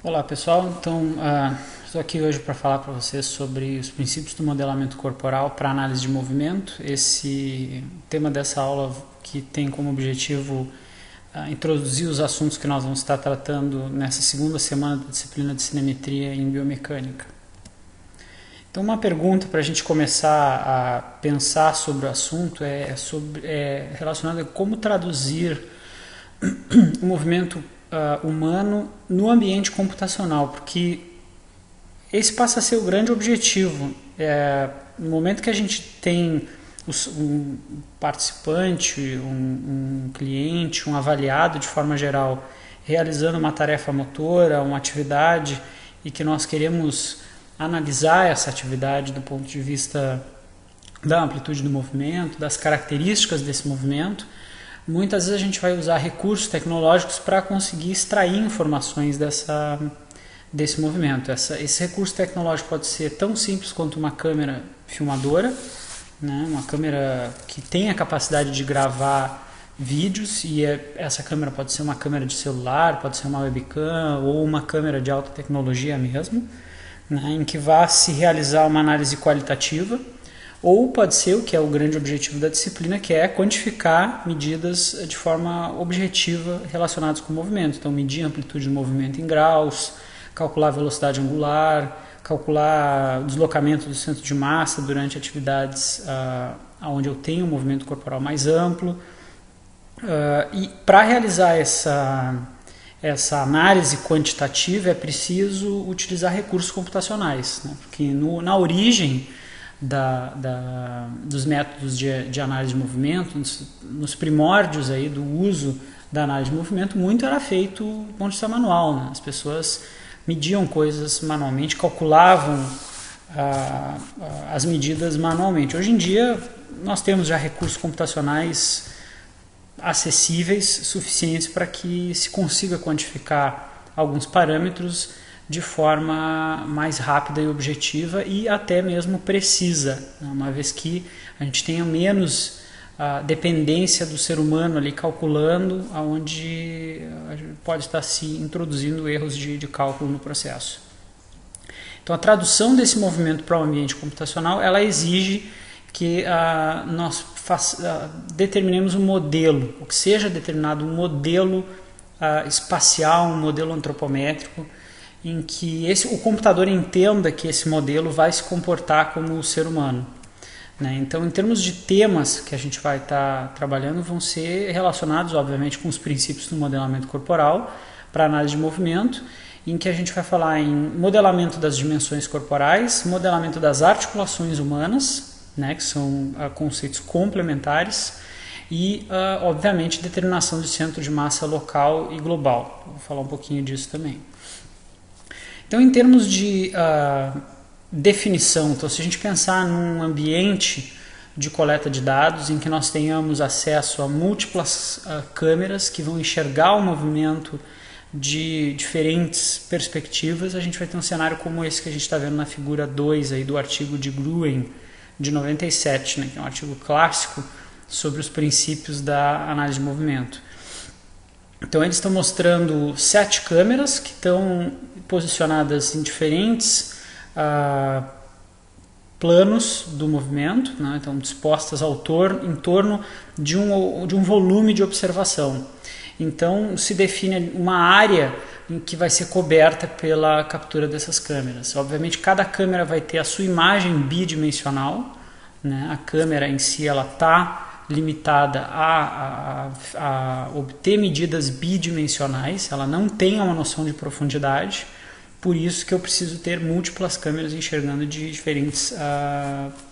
Olá pessoal, então estou aqui hoje para falar para vocês sobre os princípios do modelamento corporal para análise de movimento. Esse tema dessa aula que tem como objetivo introduzir os assuntos que nós vamos estar tratando nessa segunda semana da disciplina de cinemetria em biomecânica. Então uma pergunta para a gente começar a pensar sobre o assunto é relacionada a como traduzir o movimento humano no ambiente computacional, porque esse passa a ser o grande objetivo. No momento que a gente tem um participante, um cliente, um avaliado de forma geral, realizando uma tarefa motora, uma atividade, e que nós queremos analisar essa atividade do ponto de vista da amplitude do movimento, das características desse movimento, muitas vezes a gente vai usar recursos tecnológicos para conseguir extrair informações desse movimento. Esse recurso tecnológico pode ser tão simples quanto uma câmera filmadora, né? Uma câmera que tem a capacidade de gravar vídeos, e essa câmera pode ser uma câmera de celular, pode ser uma webcam ou uma câmera de alta tecnologia mesmo, né? Em que vai se realizar uma análise qualitativa. Ou pode ser o que é o grande objetivo da disciplina, que é quantificar medidas de forma objetiva relacionadas com o movimento. Então, medir a amplitude do movimento em graus, calcular a velocidade angular, calcular o deslocamento do centro de massa durante atividades onde eu tenho um movimento corporal mais amplo. E para realizar essa análise quantitativa é preciso utilizar recursos computacionais, né? Porque na origem dos métodos de análise de movimento, nos primórdios aí do uso da análise de movimento, muito era feito do ponto de vista manual, né? As pessoas mediam coisas manualmente, calculavam as medidas manualmente. Hoje em dia nós temos já recursos computacionais acessíveis, suficientes para que se consiga quantificar alguns parâmetros de forma mais rápida e objetiva e até mesmo precisa, uma vez que a gente tenha menos dependência do ser humano ali calculando, onde pode estar se introduzindo erros de cálculo no processo. Então a tradução desse movimento para o ambiente computacional, ela exige que nós determinemos um modelo, ou que seja determinado um modelo espacial, um modelo antropométrico, em que o computador entenda que esse modelo vai se comportar como o ser humano, né? Então, em termos de temas que a gente vai estar trabalhando, vão ser relacionados, obviamente, com os princípios do modelamento corporal para análise de movimento, em que a gente vai falar em modelamento das dimensões corporais, modelamento das articulações humanas, né, que são conceitos complementares, e, obviamente, determinação de centro de massa local e global. Vou falar um pouquinho disso também. Então, em termos de definição, então, se a gente pensar num ambiente de coleta de dados em que nós tenhamos acesso a múltiplas câmeras que vão enxergar o movimento de diferentes perspectivas, a gente vai ter um cenário como esse que a gente está vendo na figura 2 aí do artigo de Gruen, de 97, né, que é um artigo clássico sobre os princípios da análise de movimento. Então eles estão mostrando 7 câmeras que estão posicionadas em diferentes planos do movimento, né? Então dispostas em torno de um volume de observação. Então se define uma área em que vai ser coberta pela captura dessas câmeras. Obviamente cada câmera vai ter a sua imagem bidimensional, né? A câmera em si ela está limitada a obter medidas bidimensionais, ela não tem uma noção de profundidade, por isso que eu preciso ter múltiplas câmeras enxergando de diferentes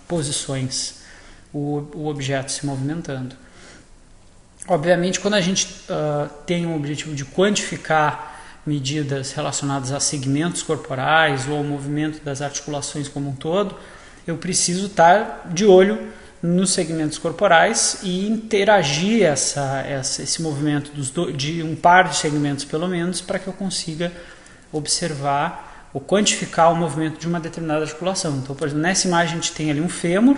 posições o objeto se movimentando. Obviamente, quando a gente tem o objetivo de quantificar medidas relacionadas a segmentos corporais ou ao movimento das articulações como um todo, eu preciso estar de olho nos segmentos corporais e interagir esse movimento de um par de segmentos pelo menos para que eu consiga observar ou quantificar o movimento de uma determinada articulação. Então, por exemplo, nessa imagem a gente tem ali um fêmur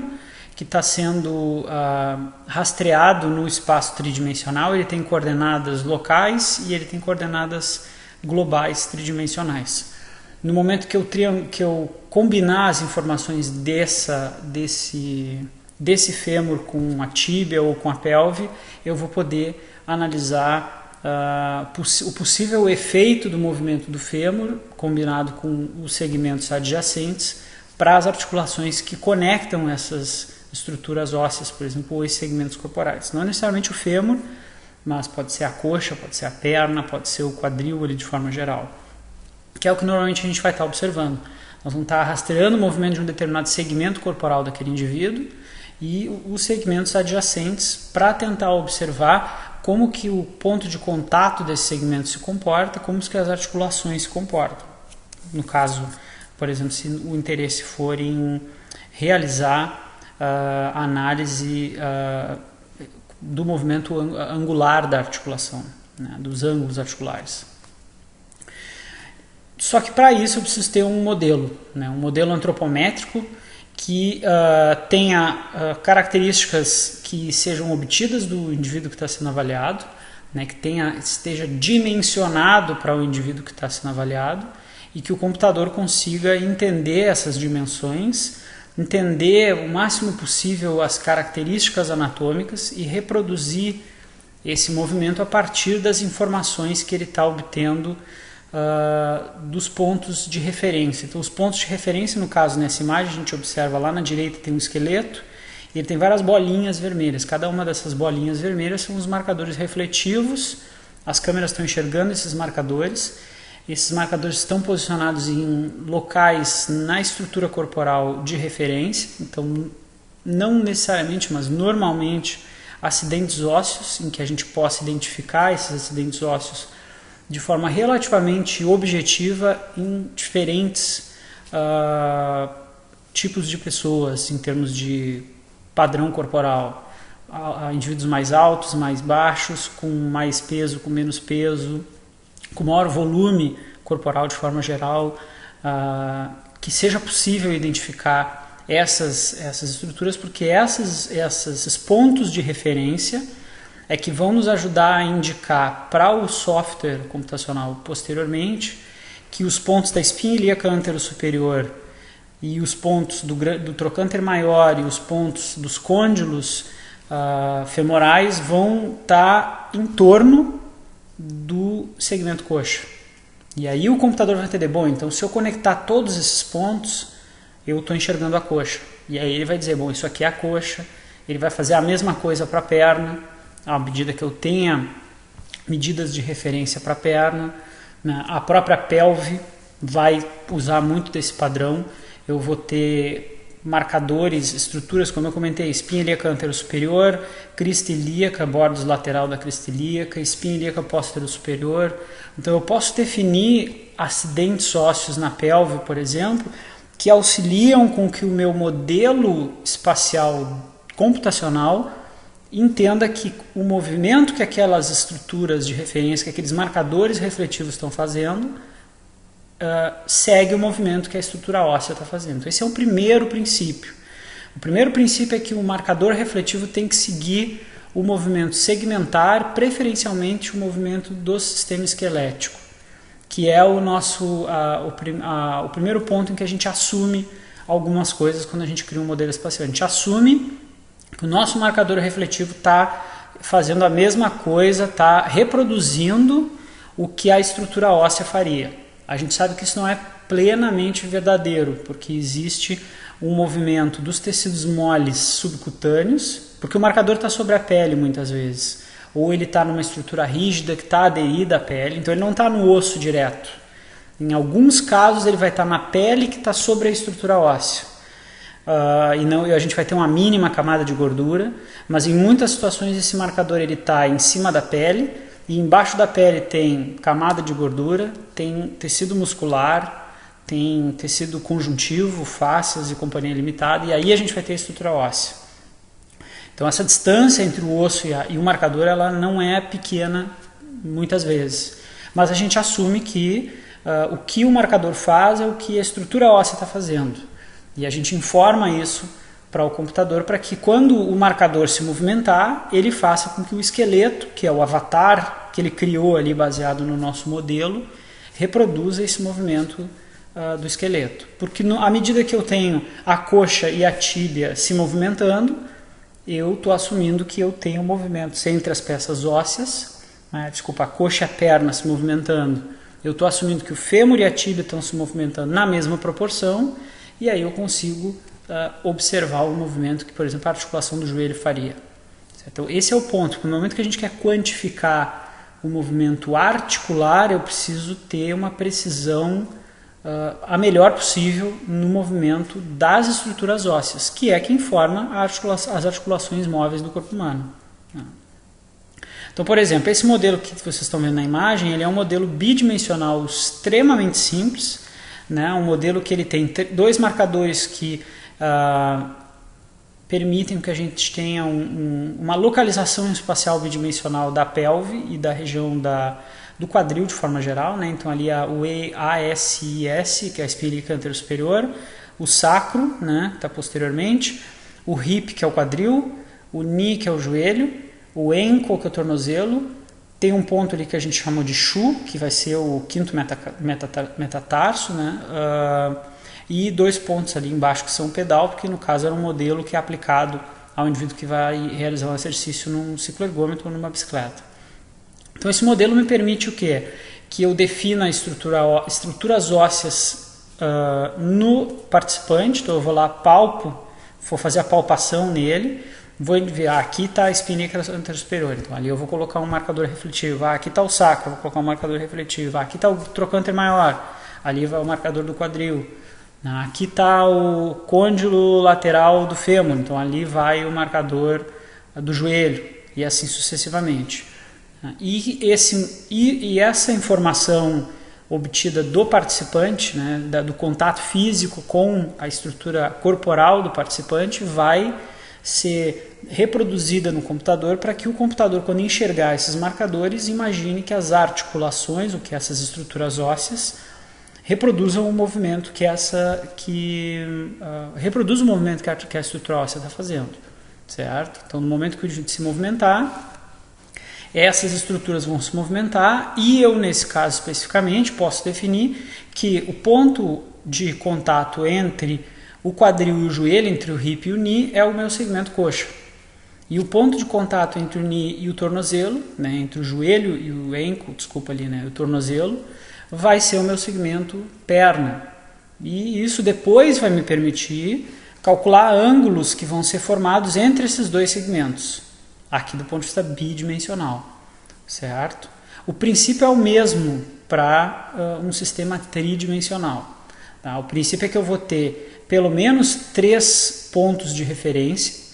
que está sendo rastreado no espaço tridimensional, ele tem coordenadas locais e ele tem coordenadas globais tridimensionais. No momento que eu combinar as informações desse fêmur com a tíbia ou com a pelve, eu vou poder analisar o possível efeito do movimento do fêmur combinado com os segmentos adjacentes para as articulações que conectam essas estruturas ósseas, por exemplo, ou esses segmentos corporais. Não necessariamente o fêmur, mas pode ser a coxa, pode ser a perna, pode ser o quadril ali de forma geral, que é o que normalmente a gente vai estar observando. Nós vamos estar rastreando o movimento de um determinado segmento corporal daquele indivíduo e os segmentos adjacentes para tentar observar como que o ponto de contato desse segmento se comporta, como que as articulações se comportam. No caso, por exemplo, se o interesse for em realizar a análise do movimento angular da articulação, né, dos ângulos articulares. Só que para isso eu preciso ter um modelo, né, um modelo antropométrico que tenha características que sejam obtidas do indivíduo que está sendo avaliado, né, que esteja dimensionado para o indivíduo que está sendo avaliado e que o computador consiga entender essas dimensões, entender o máximo possível as características anatômicas e reproduzir esse movimento a partir das informações que ele está obtendo dos pontos de referência. Então, os pontos de referência, no caso, nessa imagem, a gente observa lá na direita tem um esqueleto e ele tem várias bolinhas vermelhas. Cada uma dessas bolinhas vermelhas são os marcadores refletivos. As câmeras estão enxergando esses marcadores. Esses marcadores estão posicionados em locais na estrutura corporal de referência. Então, não necessariamente, mas normalmente, acidentes ósseos, em que a gente possa identificar esses acidentes ósseos de forma relativamente objetiva em diferentes tipos de pessoas, em termos de padrão corporal. Indivíduos mais altos, mais baixos, com mais peso, com menos peso, com maior volume corporal de forma geral, que seja possível identificar essas estruturas, porque esses pontos de referência é que vão nos ajudar a indicar para o software computacional posteriormente que os pontos da espinha ilíaca antero-superior e os pontos do trocânter maior e os pontos dos côndilos femorais vão estar em torno do segmento coxa. E aí o computador vai entender, bom, então se eu conectar todos esses pontos, eu estou enxergando a coxa. E aí ele vai dizer, bom, isso aqui é a coxa. Ele vai fazer a mesma coisa para a perna, à medida que eu tenha medidas de referência para a perna, né? A própria pelve vai usar muito desse padrão. Eu vou ter marcadores, estruturas, como eu comentei, espinha ilíaca antero-superior, crista ilíaca, bordos lateral da crista ilíaca, espinha ilíaca postero-superior. Então eu posso definir acidentes ósseos na pelve, por exemplo, que auxiliam com que o meu modelo espacial computacional entenda que o movimento que aquelas estruturas de referência, que aqueles marcadores refletivos estão fazendo, segue o movimento que a estrutura óssea está fazendo. Então, esse é o primeiro princípio. O primeiro princípio é que o marcador refletivo tem que seguir o movimento segmentar, preferencialmente o movimento do sistema esquelético, que é o primeiro ponto em que a gente assume algumas coisas quando a gente cria um modelo espacial. A gente assume que o nosso marcador refletivo está fazendo a mesma coisa, está reproduzindo o que a estrutura óssea faria. A gente sabe que isso não é plenamente verdadeiro, porque existe um movimento dos tecidos moles subcutâneos, porque o marcador está sobre a pele muitas vezes, ou ele está numa estrutura rígida que está aderida à pele, então ele não está no osso direto. Em alguns casos ele vai estar na pele que está sobre a estrutura óssea. E a gente vai ter uma mínima camada de gordura, mas em muitas situações esse marcador está em cima da pele e embaixo da pele tem camada de gordura, tem tecido muscular, tem tecido conjuntivo, fáscias e companhia limitada, e aí a gente vai ter a estrutura óssea. Então essa distância entre o osso e o marcador ela não é pequena muitas vezes, mas a gente assume que o que o marcador faz é o que a estrutura óssea está fazendo. E a gente informa isso para o computador para que quando o marcador se movimentar, ele faça com que o esqueleto, que é o avatar que ele criou ali baseado no nosso modelo, reproduza esse movimento do esqueleto. Porque à medida que eu tenho a coxa e a tíbia se movimentando, eu estou assumindo que eu tenho movimentos entre as peças ósseas, a coxa e a perna se movimentando. Eu estou assumindo que o fêmur e a tíbia estão se movimentando na mesma proporção, e aí eu consigo observar o movimento que, por exemplo, a articulação do joelho faria. Então, esse é o ponto. No momento que a gente quer quantificar o movimento articular, eu preciso ter uma precisão a melhor possível no movimento das estruturas ósseas, que é quem forma as articulações móveis do corpo humano. Então, por exemplo, esse modelo que vocês estão vendo na imagem, ele é um modelo bidimensional extremamente simples, né? Um modelo que ele tem dois marcadores que permitem que a gente tenha uma localização espacial bidimensional da pelve e da região do quadril de forma geral, né? Então ali o ASIS, que é a espírica anterosuperior, o sacro, né, que está posteriormente, o hip, que é o quadril, o knee, que é o joelho, o ankle, que é o tornozelo, tem um ponto ali que a gente chamou de chu, que vai ser o quinto metatarso, né? E dois pontos ali embaixo que são o pedal, porque no caso era um modelo que é aplicado ao indivíduo que vai realizar um exercício num cicloergômetro ou numa bicicleta. Então esse modelo me permite o quê? Que eu defina estruturas ósseas no participante, então eu vou lá, vou fazer a palpação nele, vou ver, aqui está a espinha anterosuperior, então ali eu vou colocar um marcador refletivo, aqui está o sacro, vou colocar um marcador refletivo, aqui está o trocânter maior, ali vai o marcador do quadril, aqui está o côndilo lateral do fêmur, então ali vai o marcador do joelho, e assim sucessivamente. E essa informação obtida do participante, né, do contato físico com a estrutura corporal do participante, vai ser reproduzida no computador para que o computador, quando enxergar esses marcadores, imagine que as articulações, ou que essas estruturas ósseas, reproduzam o movimento que reproduz o movimento que a estrutura óssea está fazendo, certo? Então, no momento que o indivíduo se movimentar, essas estruturas vão se movimentar e eu, nesse caso especificamente, posso definir que o ponto de contato entre o quadril e o joelho, entre o hip e o knee, é o meu segmento coxa. E o ponto de contato entre o knee e o tornozelo, né, entre o joelho e o ankle, o tornozelo, vai ser o meu segmento perna. E isso depois vai me permitir calcular ângulos que vão ser formados entre esses dois segmentos, aqui do ponto de vista bidimensional, certo? O princípio é o mesmo para um sistema tridimensional. Tá? O princípio é que eu vou ter pelo menos 3 pontos de referência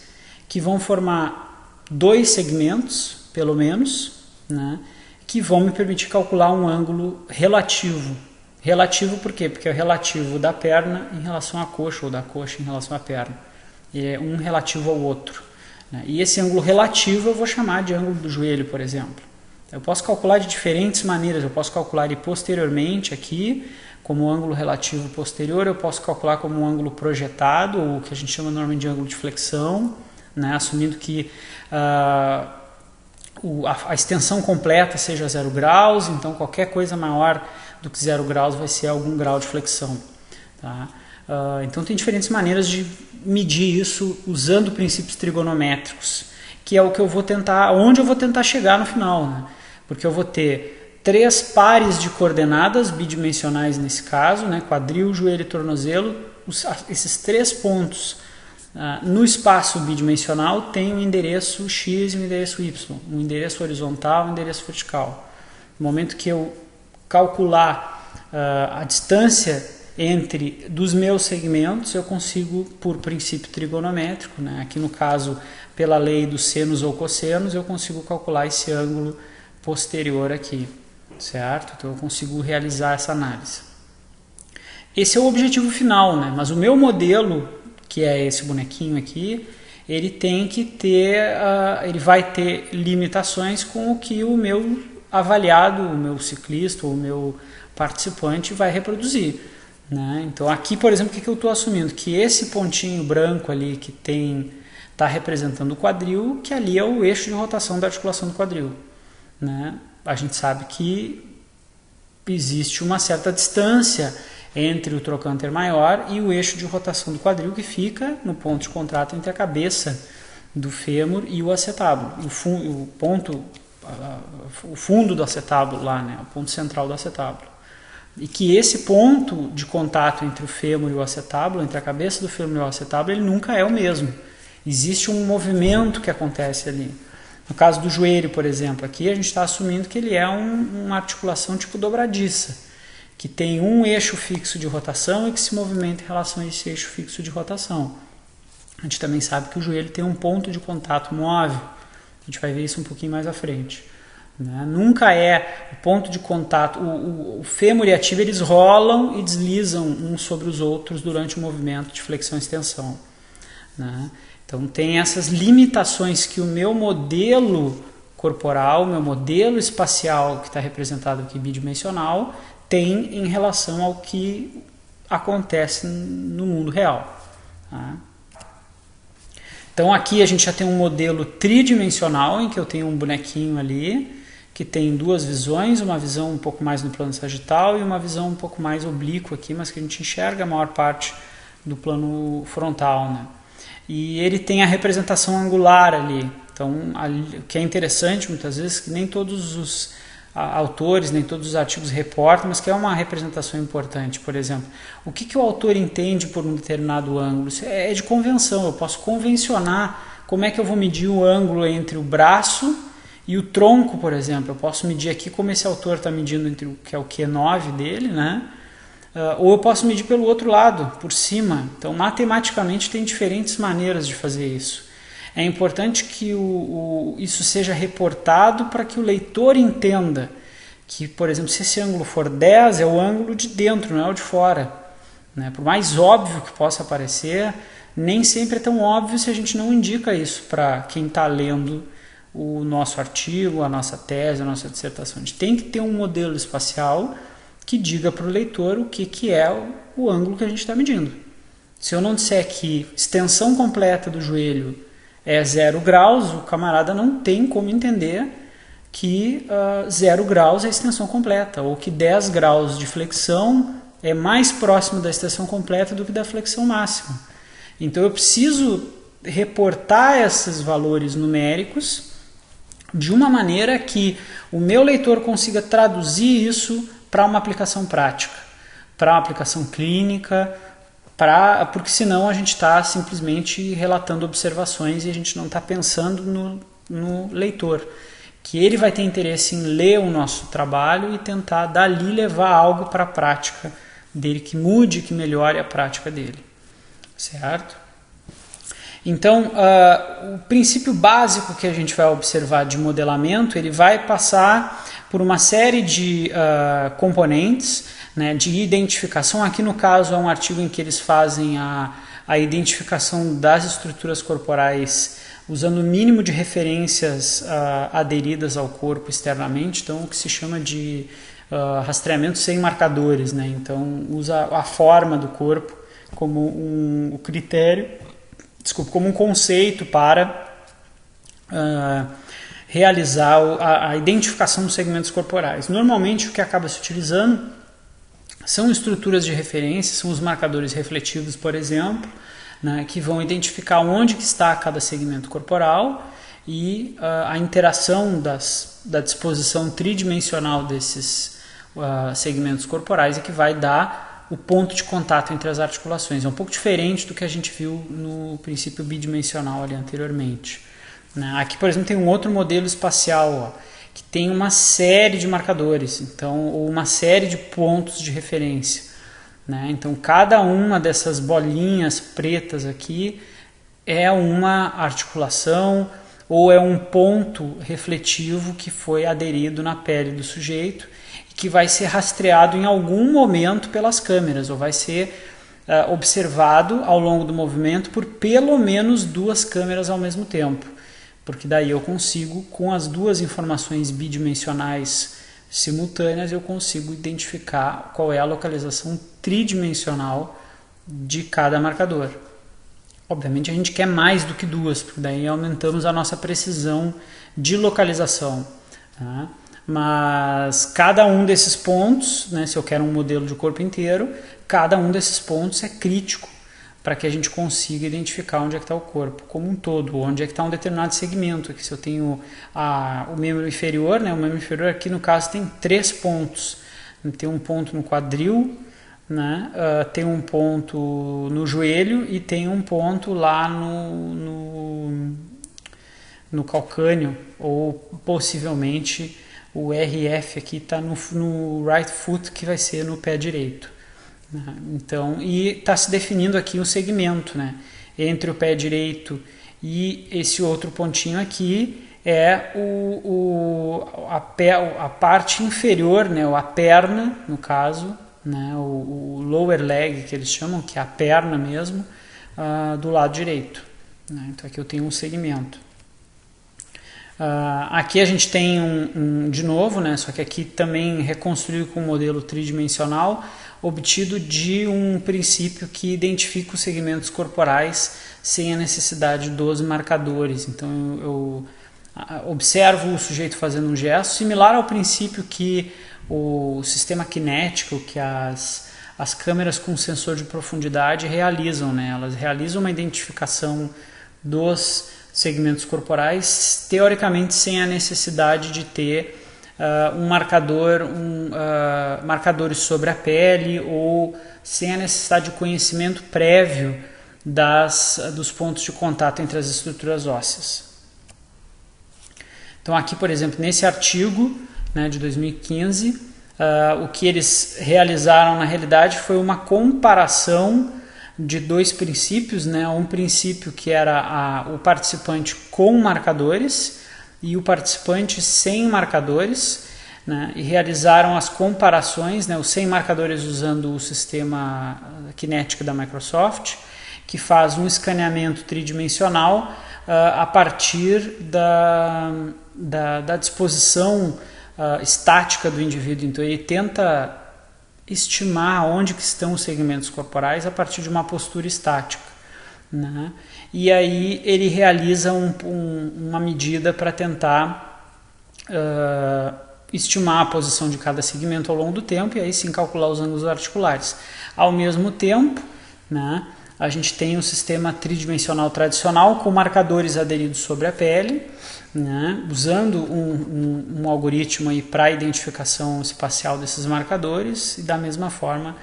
que vão formar 2 segmentos, pelo menos, né, que vão me permitir calcular um ângulo relativo. Relativo por quê? Porque é o relativo da perna em relação à coxa, ou da coxa em relação à perna. E é um relativo ao outro. E esse ângulo relativo eu vou chamar de ângulo do joelho, por exemplo. Eu posso calcular de diferentes maneiras. Eu posso calcular ele posteriormente aqui, como ângulo relativo posterior. Eu posso calcular como um ângulo projetado, ou o que a gente chama normalmente de ângulo de flexão, né, assumindo que a extensão completa seja 0 graus, então qualquer coisa maior do que 0 graus vai ser algum grau de flexão. Tá? Então tem diferentes maneiras de medir isso usando princípios trigonométricos, que é o que eu vou tentar, onde eu vou tentar chegar no final, né? Porque eu vou ter 3 pares de coordenadas bidimensionais nesse caso, né? Quadril, joelho e tornozelo. Esses 3 pontos no espaço bidimensional tem um endereço x e um endereço y, um endereço horizontal e um endereço vertical. No momento que eu calcular a distância dos meus segmentos, eu consigo, por princípio trigonométrico, né, aqui no caso pela lei dos senos ou cossenos, eu consigo calcular esse ângulo posterior aqui, certo? Então eu consigo realizar essa análise. Esse é o objetivo final, né? Mas o meu modelo, que é esse bonequinho aqui, ele tem que ter, ele vai ter limitações com o que o meu avaliado, o meu ciclista ou o meu participante vai reproduzir. Né? Então aqui, por exemplo, o que eu estou assumindo? Que esse pontinho branco ali que está representando o quadril, que ali é o eixo de rotação da articulação do quadril. Né? A gente sabe que existe uma certa distância entre o trocânter maior e o eixo de rotação do quadril, que fica no ponto de contato entre a cabeça do fêmur e o acetábulo. O fundo do acetábulo lá, né, o ponto central do acetábulo. E que esse ponto de contato entre o fêmur e o acetábulo, entre a cabeça do fêmur e o acetábulo, ele nunca é o mesmo. Existe um movimento que acontece ali. No caso do joelho, por exemplo, aqui a gente está assumindo que ele é uma articulação tipo dobradiça, que tem um eixo fixo de rotação e que se movimenta em relação a esse eixo fixo de rotação. A gente também sabe que o joelho tem um ponto de contato móvel. A gente vai ver isso um pouquinho mais à frente. Né? Nunca é o ponto de contato. O fêmur e a tíbia, eles rolam e deslizam uns sobre os outros durante o movimento de flexão e extensão. Né? Então tem essas limitações que o meu modelo corporal, o meu modelo espacial, que está representado aqui bidimensional, tem em relação ao que acontece no mundo real. Tá? Então aqui a gente já tem um modelo tridimensional, em que eu tenho um bonequinho ali, que tem duas visões, uma visão um pouco mais no plano sagital e uma visão um pouco mais oblíqua aqui, mas que a gente enxerga a maior parte do plano frontal. Né? E ele tem a representação angular ali. Então, o que é interessante muitas vezes, que nem todos os autores, nem todos os artigos reportam, mas que é uma representação importante. Por exemplo, o que o autor entende por um determinado ângulo? Isso é de convenção, eu posso convencionar como é que eu vou medir o ângulo entre o braço e o tronco, por exemplo. Eu posso medir aqui como esse autor está medindo entre o que é o Q9 dele, né? Ou eu posso medir pelo outro lado, por cima. Então, matematicamente, tem diferentes maneiras de fazer isso. É importante que isso seja reportado para que o leitor entenda que, por exemplo, se esse ângulo for 10, é o ângulo de dentro, não é o de fora. Né? Por mais óbvio que possa parecer, nem sempre é tão óbvio se a gente não indica isso para quem está lendo o nosso artigo, a nossa tese, a nossa dissertação. A gente tem que ter um modelo espacial que diga para o leitor o que é o ângulo que a gente está medindo. Se eu não disser que extensão completa do joelho é 0 graus, o camarada não tem como entender que 0 graus é a extensão completa, ou que 10 graus de flexão é mais próximo da extensão completa do que da flexão máxima. Então eu preciso reportar esses valores numéricos de uma maneira que o meu leitor consiga traduzir isso para uma aplicação prática, para uma aplicação clínica, porque senão a gente está simplesmente relatando observações e a gente não está pensando no leitor, que ele vai ter interesse em ler o nosso trabalho e tentar dali levar algo para a prática dele, que mude, que melhore a prática dele. Certo? Então, o princípio básico que a gente vai observar de modelamento, ele vai passar por uma série de componentes, né, de identificação. Aqui no caso é um artigo em que eles fazem a identificação das estruturas corporais usando o mínimo de referências aderidas ao corpo externamente, então o que se chama de rastreamento sem marcadores. Né? Então usa a forma do corpo como um critério, como um conceito para realizar a identificação dos segmentos corporais. Normalmente o que acaba se utilizando são estruturas de referência, são os marcadores refletivos, por exemplo, né, que vão identificar onde que está cada segmento corporal e a interação da disposição tridimensional desses segmentos corporais é que vai dar o ponto de contato entre as articulações. É um pouco diferente do que a gente viu no princípio bidimensional ali anteriormente. Né. Aqui, por exemplo, tem um outro modelo espacial, que tem uma série de marcadores, ou uma série de pontos de referência. Né? Então, cada uma dessas bolinhas pretas aqui é uma articulação ou é um ponto refletivo que foi aderido na pele do sujeito e que vai ser rastreado em algum momento pelas câmeras, ou vai ser observado ao longo do movimento por pelo menos 2 câmeras ao mesmo tempo. Porque daí eu consigo, com as 2 informações bidimensionais simultâneas, eu consigo identificar qual é a localização tridimensional de cada marcador. Obviamente a gente quer mais do que 2, porque daí aumentamos a nossa precisão de localização. Tá? Mas cada um desses pontos, né, se eu quero um modelo de corpo inteiro, cada um desses pontos é crítico para que a gente consiga identificar onde é que está o corpo como um todo, onde é que está um determinado segmento. Aqui, se eu tenho o membro inferior, né, o membro inferior aqui no caso tem 3 pontos. Tem um ponto no quadril, né, tem um ponto no joelho e tem um ponto lá no calcâneo, ou possivelmente o RF aqui está no right foot, que vai ser no pé direito. Então, e está se definindo aqui o segmento, né, entre o pé direito e esse outro pontinho aqui é a parte inferior, né, a perna, no caso, né, o lower leg que eles chamam, que é a perna mesmo, do lado direito. Né, então aqui eu tenho um segmento. Aqui a gente tem de novo, né, só que aqui também reconstruído com um modelo tridimensional, obtido de um princípio que identifica os segmentos corporais sem a necessidade dos marcadores. Então eu observo o sujeito fazendo um gesto, similar ao princípio que o sistema cinético, que as câmeras com sensor de profundidade realizam, né? Elas realizam uma identificação dos segmentos corporais, teoricamente sem a necessidade de ter um marcador, marcadores sobre a pele, ou sem a necessidade de conhecimento prévio dos pontos de contato entre as estruturas ósseas. Então aqui, por exemplo, nesse artigo, né, de 2015, o que eles realizaram na realidade foi uma comparação de 2 princípios, né? Um princípio que era o participante com marcadores e o participante sem marcadores, né? E realizaram as comparações, né? Os sem marcadores usando o sistema Kinetic da Microsoft, que faz um escaneamento tridimensional a partir da disposição estática do indivíduo. Então ele tenta estimar onde que estão os segmentos corporais a partir de uma postura estática, né? E aí ele realiza uma medida para tentar estimar a posição de cada segmento ao longo do tempo e aí sim calcular os ângulos articulares. Ao mesmo tempo, né, a gente tem um sistema tridimensional tradicional com marcadores aderidos sobre a pele, né, usando um algoritmo para a identificação espacial desses marcadores e da mesma forma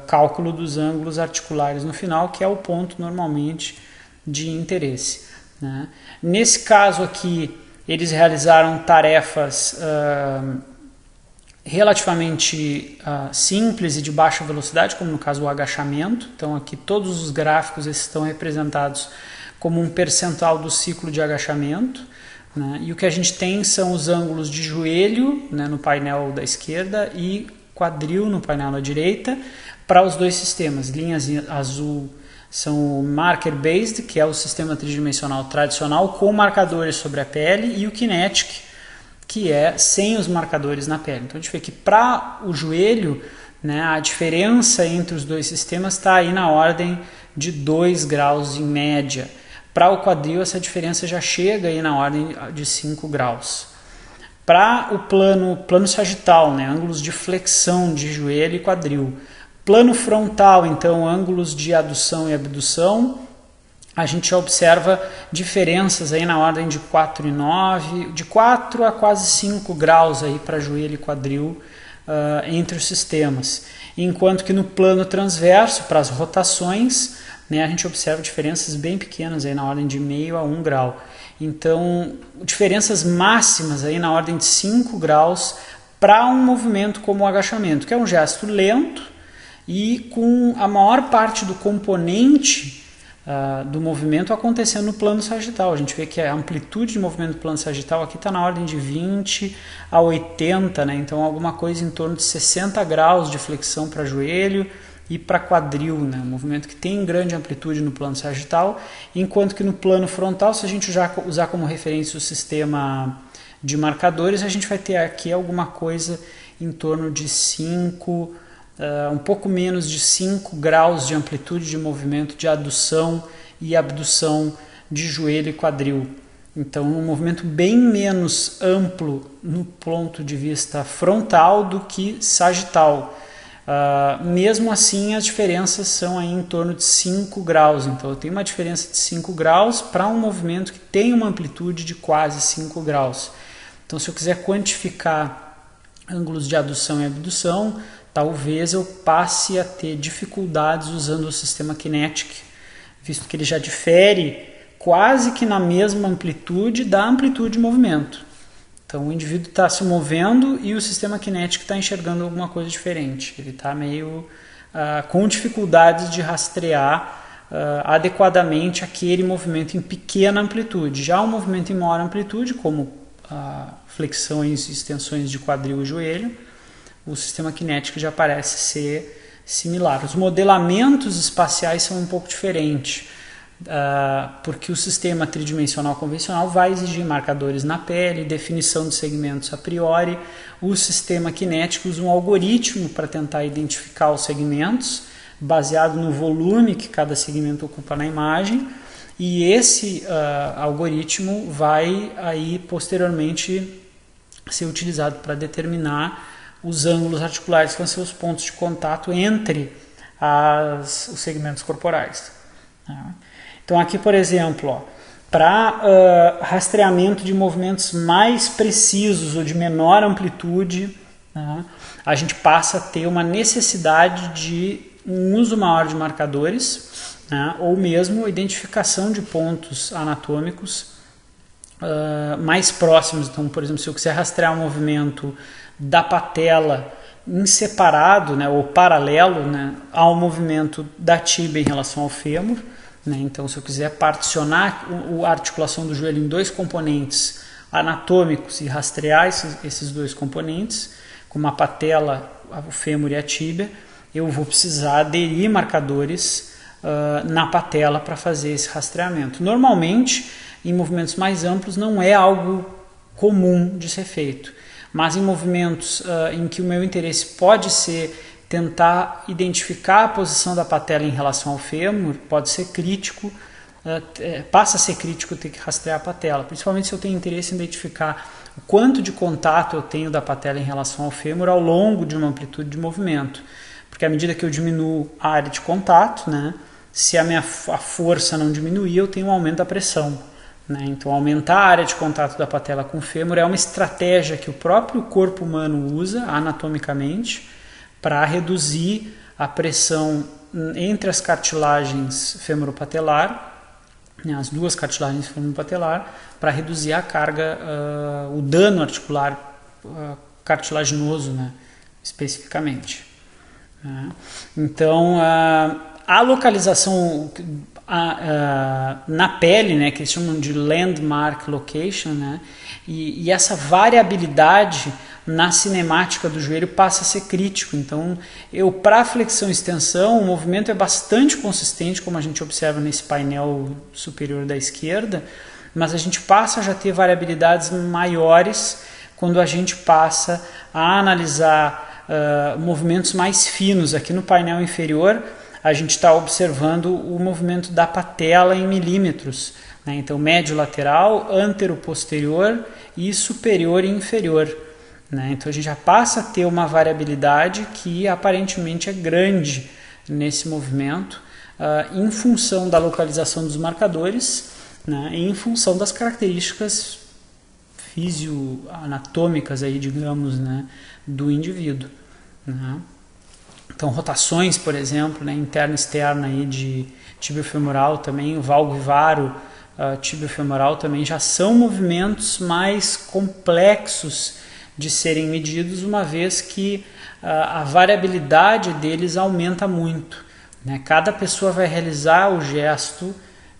cálculo dos ângulos articulares no final, que é o ponto normalmente de interesse, né. Nesse caso aqui eles realizaram tarefas relativamente simples e de baixa velocidade, como no caso o agachamento. Então aqui todos os gráficos estão representados como um percentual do ciclo de agachamento, né? E o que a gente tem são os ângulos de joelho, né, no painel da esquerda e quadril no painel da direita para os 2 sistemas. Linhas azul são o marker based, que é o sistema tridimensional tradicional com marcadores sobre a pele, e o kinetic, que é sem os marcadores na pele. Então a gente vê que para o joelho, né, a diferença entre os 2 sistemas está aí na ordem de 2 graus em média. Para o quadril essa diferença já chega aí na ordem de 5 graus. Para o plano sagital, né, ângulos de flexão de joelho e quadril. Plano frontal, então ângulos de adução e abdução, a gente já observa diferenças aí na ordem de 4,9, de 4 a quase 5 graus aí para joelho e quadril entre os sistemas. Enquanto que no plano transverso, para as rotações, né, a gente observa diferenças bem pequenas aí na ordem de meio a 1 grau. Então, diferenças máximas aí na ordem de 5 graus para um movimento como o agachamento, que é um gesto lento e com a maior parte do componente do movimento acontecendo no plano sagital. A gente vê que a amplitude de movimento do plano sagital aqui está na ordem de 20 a 80, né? Então alguma coisa em torno de 60 graus de flexão para joelho e para quadril, né? Um movimento que tem grande amplitude no plano sagital, enquanto que no plano frontal, se a gente usar como referência o sistema de marcadores, a gente vai ter aqui alguma coisa em torno de 5, um pouco menos de 5 graus de amplitude de movimento de adução e abdução de joelho e quadril. Então, um movimento bem menos amplo no ponto de vista frontal do que sagital. Mesmo assim, as diferenças são aí em torno de 5 graus. Então, eu tenho uma diferença de 5 graus para um movimento que tem uma amplitude de quase 5 graus. Então, se eu quiser quantificar ângulos de adução e abdução, talvez eu passe a ter dificuldades usando o sistema Kinetic, visto que ele já difere quase que na mesma amplitude da amplitude de movimento. Então o indivíduo está se movendo e o sistema Kinetic está enxergando alguma coisa diferente. Ele está meio com dificuldades de rastrear adequadamente aquele movimento em pequena amplitude. Já um movimento em maior amplitude, como flexões e extensões de quadril e joelho, o sistema Kinetic já parece ser similar. Os modelamentos espaciais são um pouco diferentes. Porque o sistema tridimensional convencional vai exigir marcadores na pele, definição de segmentos a priori. O sistema Kinetic usa um algoritmo para tentar identificar os segmentos, baseado no volume que cada segmento ocupa na imagem, e esse algoritmo vai aí posteriormente ser utilizado para determinar os ângulos articulares, que vão ser os pontos de contato entre os segmentos corporais. Então aqui, por exemplo, para rastreamento de movimentos mais precisos ou de menor amplitude, a gente passa a ter uma necessidade de um uso maior de marcadores, ou mesmo identificação de pontos anatômicos mais próximos. Então, por exemplo, se eu quiser rastrear um movimento da patela em separado, ou paralelo, ao movimento da tíbia em relação ao fêmur, então, se eu quiser particionar a articulação do joelho em 2 componentes anatômicos e rastrear esses 2 componentes, como a patela, o fêmur e a tíbia, eu vou precisar aderir marcadores na patela para fazer esse rastreamento. Normalmente, em movimentos mais amplos, não é algo comum de ser feito, mas em movimentos em que o meu interesse pode ser tentar identificar a posição da patela em relação ao fêmur, pode ser crítico, passa a ser crítico ter que rastrear a patela, principalmente se eu tenho interesse em identificar o quanto de contato eu tenho da patela em relação ao fêmur ao longo de uma amplitude de movimento, porque à medida que eu diminuo a área de contato, se a força não diminuir, eu tenho um aumento da pressão. Então, aumentar a área de contato da patela com o fêmur é uma estratégia que o próprio corpo humano usa anatomicamente para reduzir a pressão entre as cartilagens femoropatelar, as 2 cartilagens femoropatelar, para reduzir a carga, o dano articular cartilaginoso, especificamente. Então, a localização na pele, que eles chamam de landmark location, e essa variabilidade na cinemática do joelho passa a ser crítico. Então, para flexão e extensão, o movimento é bastante consistente, como a gente observa nesse painel superior da esquerda, mas a gente passa a já ter variabilidades maiores quando a gente passa a analisar movimentos mais finos. Aqui no painel inferior, a gente está observando o movimento da patela em milímetros, então médio lateral, antero-posterior e superior e inferior. Então a gente já passa a ter uma variabilidade que aparentemente é grande nesse movimento, em função da localização dos marcadores, e em função das características fisioanatômicas aí, digamos, do indivíduo. Então rotações, por exemplo, interna e externa aí de tibiofemoral também, o valgo e varo tibiofemoral também já são movimentos mais complexos de serem medidos, uma vez que a variabilidade deles aumenta muito. Cada pessoa vai realizar o gesto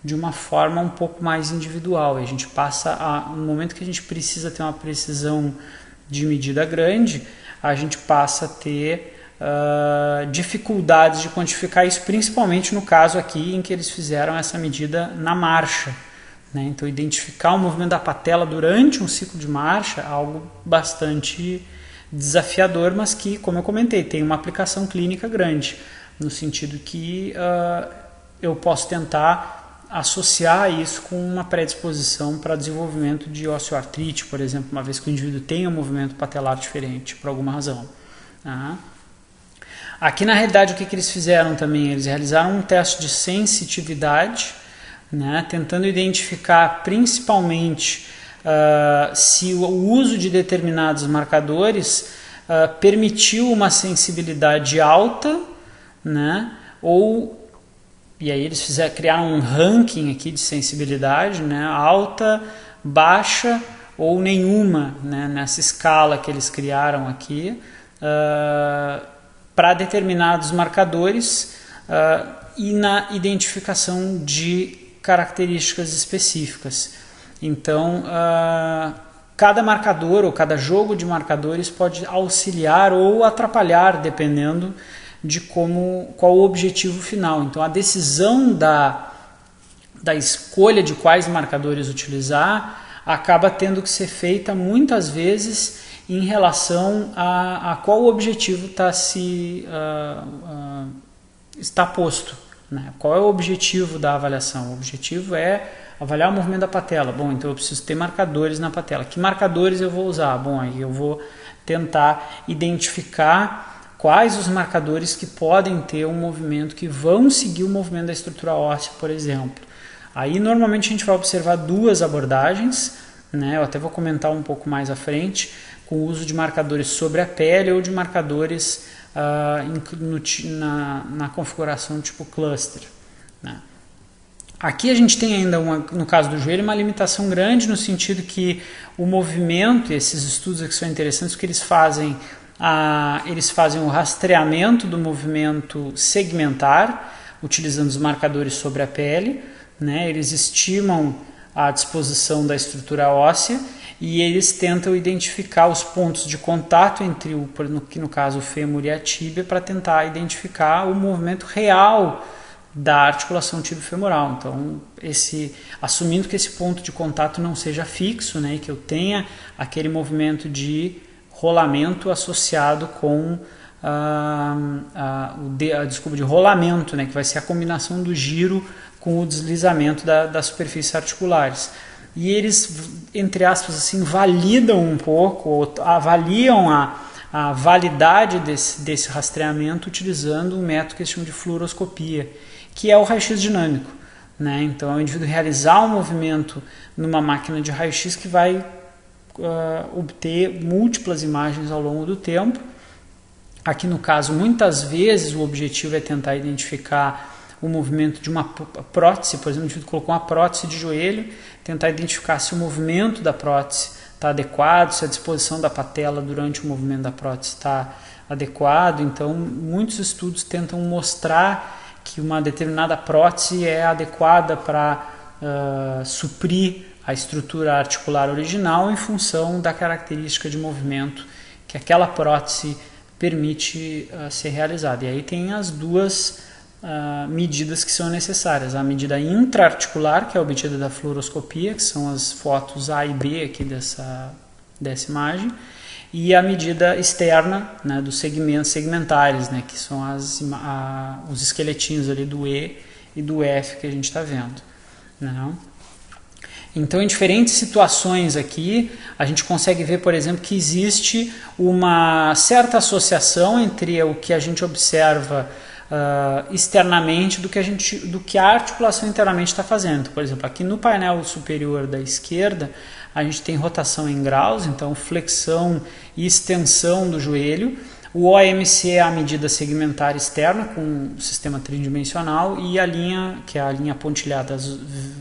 de uma forma um pouco mais individual. E a gente passa, no momento que a gente precisa ter uma precisão de medida grande, a gente passa a ter dificuldades de quantificar isso, principalmente no caso aqui em que eles fizeram essa medida na marcha. Então, identificar o movimento da patela durante um ciclo de marcha é algo bastante desafiador, mas que, como eu comentei, tem uma aplicação clínica grande, no sentido que eu posso tentar associar isso com uma predisposição para desenvolvimento de osteoartrite, por exemplo, uma vez que o indivíduo tenha um movimento patelar diferente, por alguma razão. Tá? Aqui, na realidade, o que eles fizeram também? Eles realizaram um teste de sensitividade, né, tentando identificar principalmente se o uso de determinados marcadores permitiu uma sensibilidade alta, né, e aí eles criaram um ranking aqui de sensibilidade, né, alta, baixa ou nenhuma, né, nessa escala que eles criaram aqui, para determinados marcadores e na identificação de características específicas. Então, cada marcador ou cada jogo de marcadores pode auxiliar ou atrapalhar, dependendo de qual o objetivo final. Então, a decisão da escolha de quais marcadores utilizar acaba tendo que ser feita muitas vezes em relação a qual objetivo está posto. Né? Qual é o objetivo da avaliação? O objetivo é avaliar o movimento da patela. Bom, então eu preciso ter marcadores na patela. Que marcadores eu vou usar? Bom, aí eu vou tentar identificar quais os marcadores que podem ter um movimento, que vão seguir o movimento da estrutura óssea, por exemplo. Aí normalmente a gente vai observar duas abordagens, né? Eu até vou comentar um pouco mais à frente, com o uso de marcadores sobre a pele ou de marcadores na configuração tipo cluster. Né? Aqui a gente tem ainda, no caso do joelho, uma limitação grande no sentido que o movimento, esses estudos aqui são interessantes porque eles fazem o rastreamento do movimento segmentar, utilizando os marcadores sobre a pele, né? Eles estimam a disposição da estrutura óssea e eles tentam identificar os pontos de contato entre no caso o fêmur e a tíbia, para tentar identificar o movimento real da articulação tibio-femoral. Então, assumindo que esse ponto de contato não seja fixo, né, e que eu tenha aquele movimento de rolamento associado com de rolamento, né, que vai ser a combinação do giro com o deslizamento das superfícies articulares. E eles, entre aspas, assim, validam um pouco, ou avaliam a validade desse rastreamento utilizando um método que eles chamam de fluoroscopia, que é o raio-x dinâmico. Né? Então, é o indivíduo realizar um movimento numa máquina de raio-x que vai obter múltiplas imagens ao longo do tempo. Aqui, no caso, muitas vezes o objetivo é tentar identificar o movimento de uma prótese. Por exemplo, o indivíduo colocou uma prótese de joelho, tentar identificar se o movimento da prótese está adequado, se a disposição da patela durante o movimento da prótese está adequado. Então, muitos estudos tentam mostrar que uma determinada prótese é adequada para suprir a estrutura articular original em função da característica de movimento que aquela prótese permite ser realizada. E aí tem as duas medidas que são necessárias. A medida intraarticular, que é obtida da fluoroscopia, que são as fotos A e B aqui dessa imagem, e a medida externa, né, dos segmentos segmentares, né, que são os esqueletinhos ali do E e do F que a gente está vendo. Né? Então, em diferentes situações aqui, a gente consegue ver, por exemplo, que existe uma certa associação entre o que a gente observa externamente do que a articulação internamente está fazendo. Por exemplo, aqui no painel superior da esquerda, a gente tem rotação em graus, então flexão e extensão do joelho. O OMC é a medida segmentar externa com o sistema tridimensional, e a linha, que é a linha pontilhada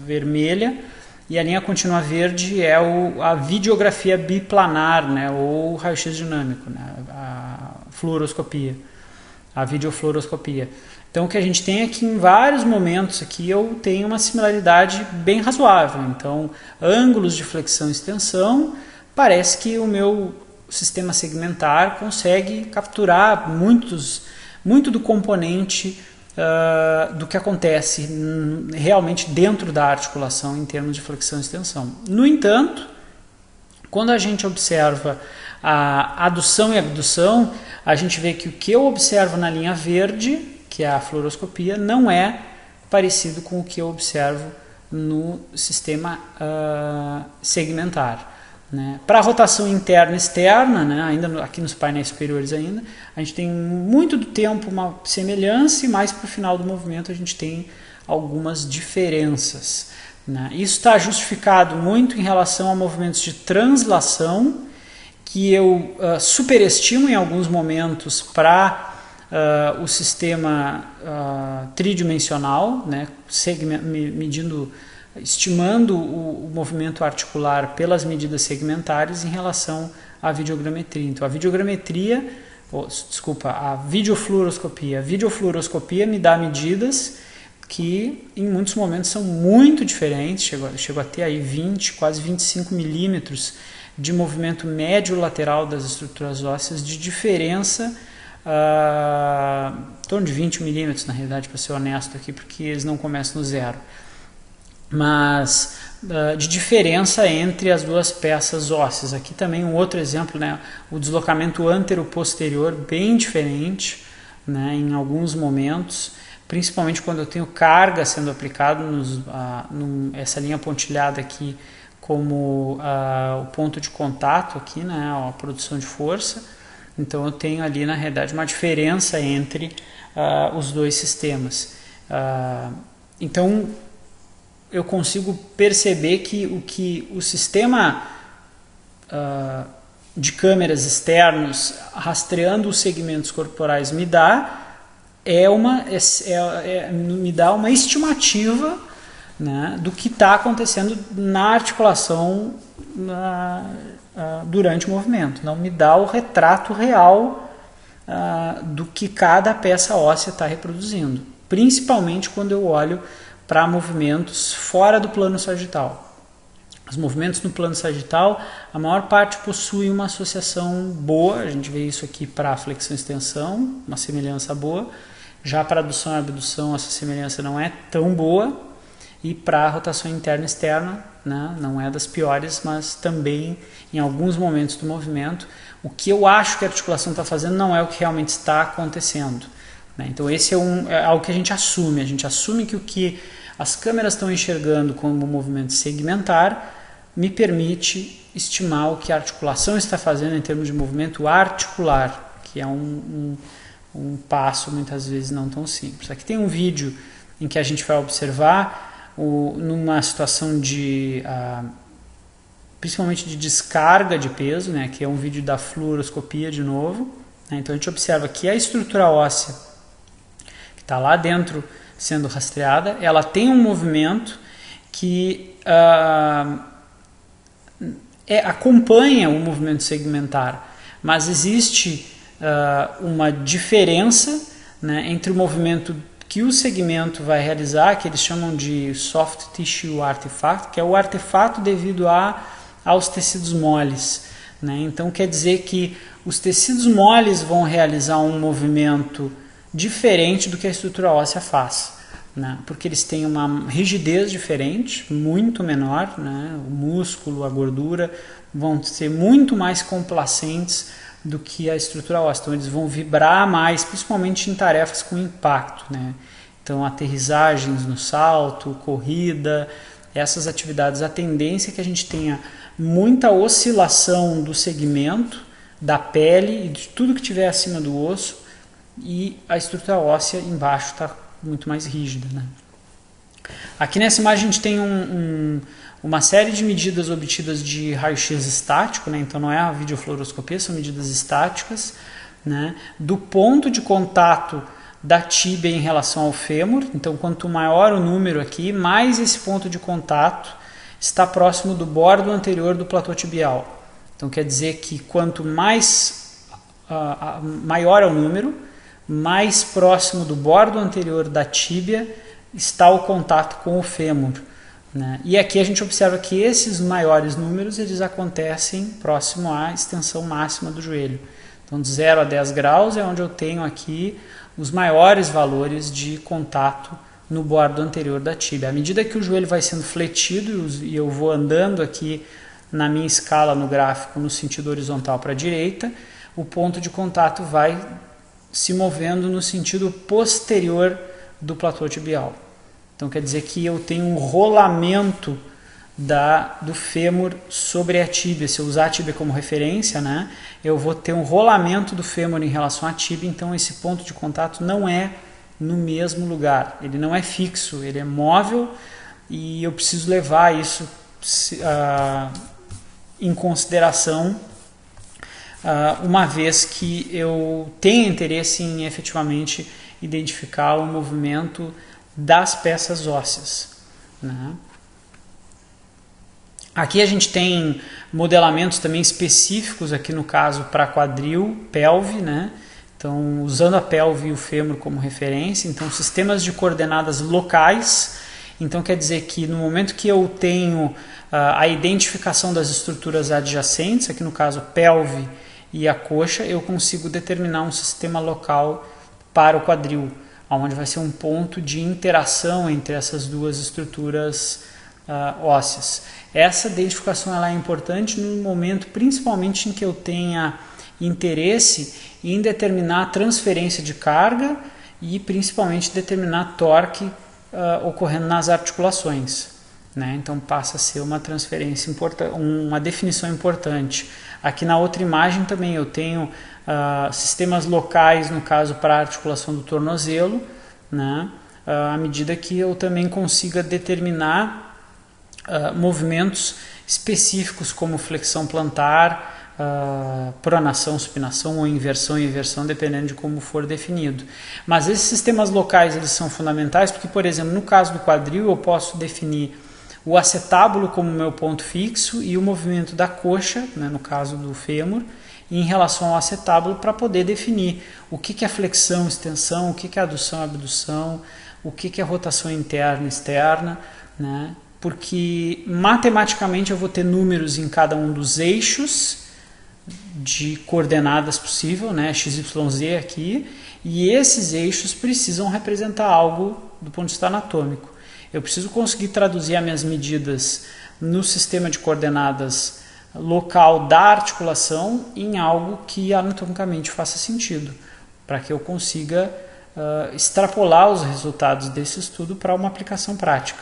vermelha, e a linha contínua verde é a videografia biplanar, né, ou raio-x dinâmico, né, a fluoroscopia, a videofluoroscopia. Então, o que a gente tem é que em vários momentos aqui eu tenho uma similaridade bem razoável. Então, ângulos de flexão e extensão, parece que o meu sistema segmentar consegue capturar muito do componente do que acontece realmente dentro da articulação em termos de flexão e extensão. No entanto, quando a gente observa a adução e abdução, a gente vê que o que eu observo na linha verde, que é a fluoroscopia, não é parecido com o que eu observo no sistema segmentar. Né? Para a rotação interna e externa, né, ainda aqui nos painéis superiores ainda, a gente tem muito do tempo uma semelhança e mais para o final do movimento a gente tem algumas diferenças. Né? Isso está justificado muito em relação a movimentos de translação, que eu superestimo em alguns momentos para o sistema tridimensional, né, estimando o movimento articular pelas medidas segmentares em relação à videogrametria. Então, a videofluoroscopia. A videofluoroscopia me dá medidas que em muitos momentos são muito diferentes, chego a ter aí 20, quase 25 milímetros de movimento médio lateral das estruturas ósseas, de diferença em torno de 20 milímetros, na realidade, para ser honesto aqui, porque eles não começam no zero. Mas de diferença entre as duas peças ósseas. Aqui também um outro exemplo, né, o deslocamento antero-posterior bem diferente, né, em alguns momentos, principalmente quando eu tenho carga sendo aplicada, essa linha pontilhada aqui como o ponto de contato aqui, né, a produção de força. Então eu tenho ali na realidade uma diferença entre os dois sistemas. Então eu consigo perceber que o sistema de câmeras externos rastreando os segmentos corporais me dá me dá uma estimativa, né, do que está acontecendo na articulação durante o movimento. Não me dá o retrato real do que cada peça óssea está reproduzindo, principalmente quando eu olho para movimentos fora do plano sagital. Os movimentos no plano sagital, a maior parte possui uma associação boa, a gente vê isso aqui para a flexão e extensão, uma semelhança boa. Já para a adução e abdução essa semelhança não é tão boa, e para a rotação interna e externa, né, não é das piores, mas também em alguns momentos do movimento, o que eu acho que a articulação está fazendo não é o que realmente está acontecendo. Né? Então esse é algo que a gente assume que o que as câmeras estão enxergando como movimento segmentar me permite estimar o que a articulação está fazendo em termos de movimento articular, que é um passo muitas vezes não tão simples. Aqui tem um vídeo em que a gente vai observar numa situação de principalmente de descarga de peso, né, que é um vídeo da fluoroscopia de novo. Né, então a gente observa que a estrutura óssea que está lá dentro sendo rastreada, ela tem um movimento que acompanha o movimento segmentar, mas existe uma diferença, né, entre o movimento que o segmento vai realizar, que eles chamam de soft tissue artifact, que é o artefato devido aos tecidos moles. Né? Então quer dizer que os tecidos moles vão realizar um movimento diferente do que a estrutura óssea faz. Né? Porque eles têm uma rigidez diferente, muito menor, né? O músculo, a gordura vão ser muito mais complacentes do que a estrutura óssea. Então eles vão vibrar mais, principalmente em tarefas com impacto. Né? Então aterrissagens no salto, corrida, essas atividades, a tendência é que a gente tenha muita oscilação do segmento, da pele e de tudo que tiver acima do osso, e a estrutura óssea embaixo está muito mais rígida. Né? Aqui nessa imagem a gente tem uma série de medidas obtidas de raio-x estático, né? Então não é a videofluoroscopia, são medidas estáticas, né? Do ponto de contato da tíbia em relação ao fêmur. Então quanto maior o número aqui, mais esse ponto de contato está próximo do bordo anterior do platô tibial. Então quer dizer que quanto maior é o número, mais próximo do bordo anterior da tíbia está o contato com o fêmur. Né? E aqui a gente observa que esses maiores números eles acontecem próximo à extensão máxima do joelho. Então de 0 a 10 graus é onde eu tenho aqui os maiores valores de contato no bordo anterior da tíbia. À medida que o joelho vai sendo fletido e eu vou andando aqui na minha escala no gráfico no sentido horizontal para a direita, o ponto de contato vai se movendo no sentido posterior do platô tibial. Então quer dizer que eu tenho um rolamento do fêmur sobre a tíbia. Se eu usar a tíbia como referência, né, eu vou ter um rolamento do fêmur em relação à tíbia, então esse ponto de contato não é no mesmo lugar, ele não é fixo, ele é móvel e eu preciso levar isso em consideração uma vez que eu tenho interesse em efetivamente identificar o movimento das peças ósseas, né? Aqui a gente tem modelamentos também específicos, aqui no caso para quadril, pelve, né? Então, usando a pelve e o fêmur como referência, então sistemas de coordenadas locais. Então quer dizer que no momento que eu tenho a identificação das estruturas adjacentes, aqui no caso a pelve e a coxa, eu consigo determinar um sistema local para o quadril, onde vai ser um ponto de interação entre essas duas estruturas ósseas. Essa identificação ela é importante no momento, principalmente em que eu tenha interesse em determinar a transferência de carga e principalmente determinar torque ocorrendo nas articulações, né? Então passa a ser uma transferência importante, uma definição importante. Aqui na outra imagem também eu tenho sistemas locais, no caso para a articulação do tornozelo, né? À medida que eu também consiga determinar movimentos específicos como flexão plantar, pronação, supinação ou inversão e inversão, dependendo de como for definido. Mas esses sistemas locais eles são fundamentais porque, por exemplo, no caso do quadril eu posso definir o acetábulo como meu ponto fixo e o movimento da coxa, né, no caso do fêmur, em relação ao acetábulo para poder definir o que é flexão, extensão, o que é adução, abdução, o que é rotação interna e externa, né? Porque matematicamente eu vou ter números em cada um dos eixos de coordenadas possível, né, XYZ aqui, e esses eixos precisam representar algo do ponto de vista anatômico. Eu preciso conseguir traduzir as minhas medidas no sistema de coordenadas local da articulação em algo que anatomicamente faça sentido, para que eu consiga extrapolar os resultados desse estudo para uma aplicação prática.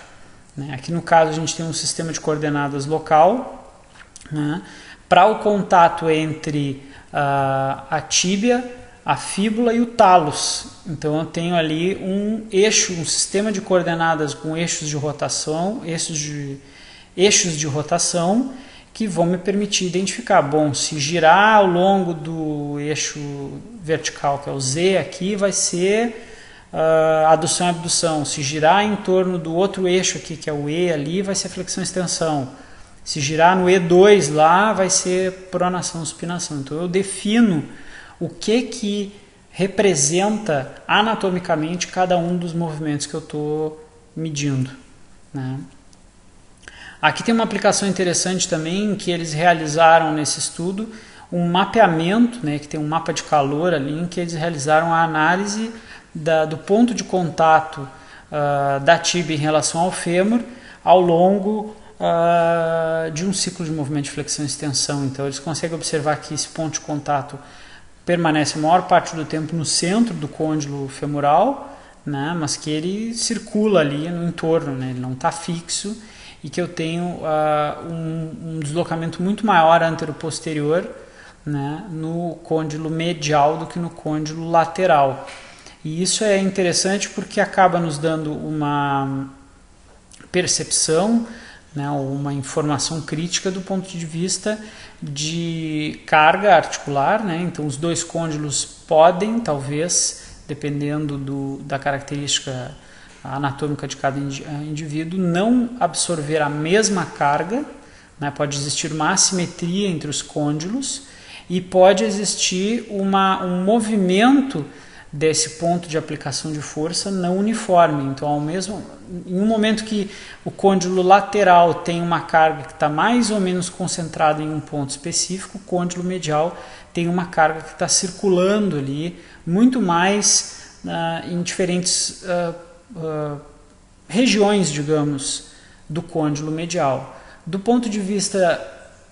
Aqui no caso a gente tem um sistema de coordenadas local, né, para o contato entre a tíbia, a fíbula e o talos. Então eu tenho ali um eixo, um sistema de coordenadas com eixos de rotação, eixos de rotação que vão me permitir identificar, bom, se girar ao longo do eixo vertical, que é o Z aqui, vai ser adução e abdução. Se girar em torno do outro eixo aqui, que é o E ali, vai ser flexão e extensão. Se girar no E2 lá, vai ser pronação e supinação. Então eu defino o que representa anatomicamente cada um dos movimentos que eu estou medindo, né? Aqui tem uma aplicação interessante também que eles realizaram nesse estudo, um mapeamento, né, que tem um mapa de calor ali, em que eles realizaram a análise do ponto de contato da tíbia em relação ao fêmur ao longo de um ciclo de movimento de flexão e extensão. Então eles conseguem observar que esse ponto de contato permanece a maior parte do tempo no centro do côndilo femoral, né, mas que ele circula ali no entorno, né, ele não está fixo, e que eu tenho um deslocamento muito maior antero-posterior, né, no côndilo medial do que no côndilo lateral. E isso é interessante porque acaba nos dando uma percepção, né, uma informação crítica do ponto de vista de carga articular, né? Então os dois côndilos podem, talvez, dependendo da característica anatômica de cada indivíduo, não absorver a mesma carga, né? Pode existir uma assimetria entre os côndilos e pode existir um movimento desse ponto de aplicação de força não uniforme. Então, em um momento que o côndilo lateral tem uma carga que está mais ou menos concentrada em um ponto específico, o côndilo medial tem uma carga que está circulando ali, muito mais em diferentes regiões, digamos, do côndilo medial. Do ponto de vista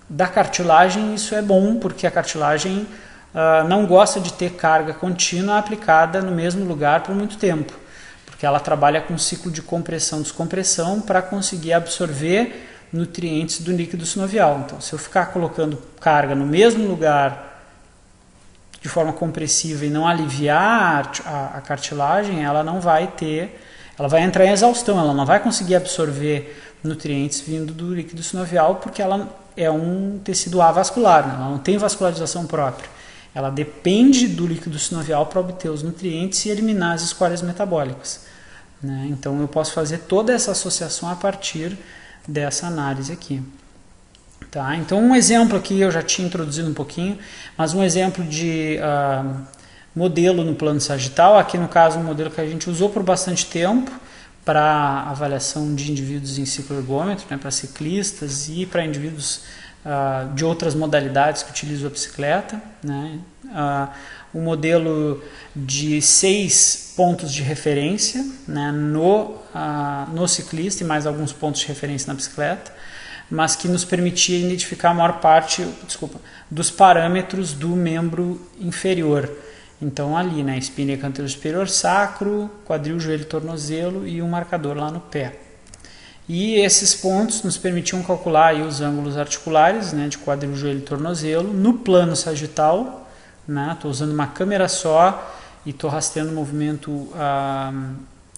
da cartilagem, isso é bom, porque a cartilagem não gosta de ter carga contínua aplicada no mesmo lugar por muito tempo, porque porque ela trabalha com ciclo de compressão e descompressão para conseguir absorver nutrientes do líquido sinovial. Então, se eu ficar colocando carga no mesmo lugar de forma compressiva e não aliviar a cartilagem, ela vai entrar em exaustão, ela não vai conseguir absorver nutrientes vindo do líquido sinovial, porque ela é um tecido avascular, né? Ela não tem vascularização própria. Ela depende do líquido sinovial para obter os nutrientes e eliminar as escórias metabólicas, né? Então eu posso fazer toda essa associação a partir dessa análise aqui. Tá? Então um exemplo aqui, eu já tinha introduzido um pouquinho, mas um exemplo de modelo no plano sagital, aqui no caso um modelo que a gente usou por bastante tempo para avaliação de indivíduos em cicloergômetro, né, para ciclistas e para indivíduos de outras modalidades que utilizam a bicicleta, né? Um modelo de 6 pontos de referência, né, no ciclista e mais alguns pontos de referência na bicicleta, mas que nos permitia identificar a maior parte dos parâmetros do membro inferior. Então ali, né, espinha canteiro superior, sacro, quadril, joelho, tornozelo e um marcador lá no pé. E esses pontos nos permitiam calcular aí os ângulos articulares, né, de quadril, joelho e tornozelo no plano sagital, né? Estou usando uma câmera só e estou rastreando o movimento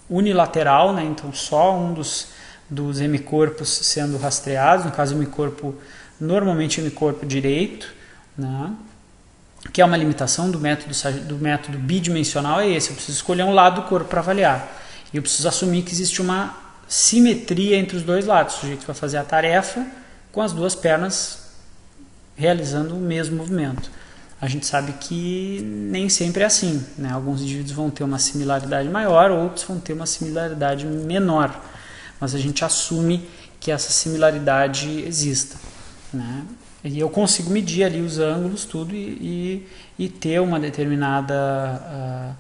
unilateral, né? Então só um dos hemicorpos sendo rastreados, no caso normalmente hemicorpo direito, né? Que é uma limitação do método bidimensional, é esse, eu preciso escolher um lado do corpo para avaliar, e eu preciso assumir que existe uma simetria entre os dois lados, o sujeito vai fazer a tarefa com as duas pernas realizando o mesmo movimento. A gente sabe que nem sempre é assim, né? Alguns indivíduos vão ter uma similaridade maior, outros vão ter uma similaridade menor, mas a gente assume que essa similaridade exista, né? E eu consigo medir ali os ângulos, tudo, e ter uma determinada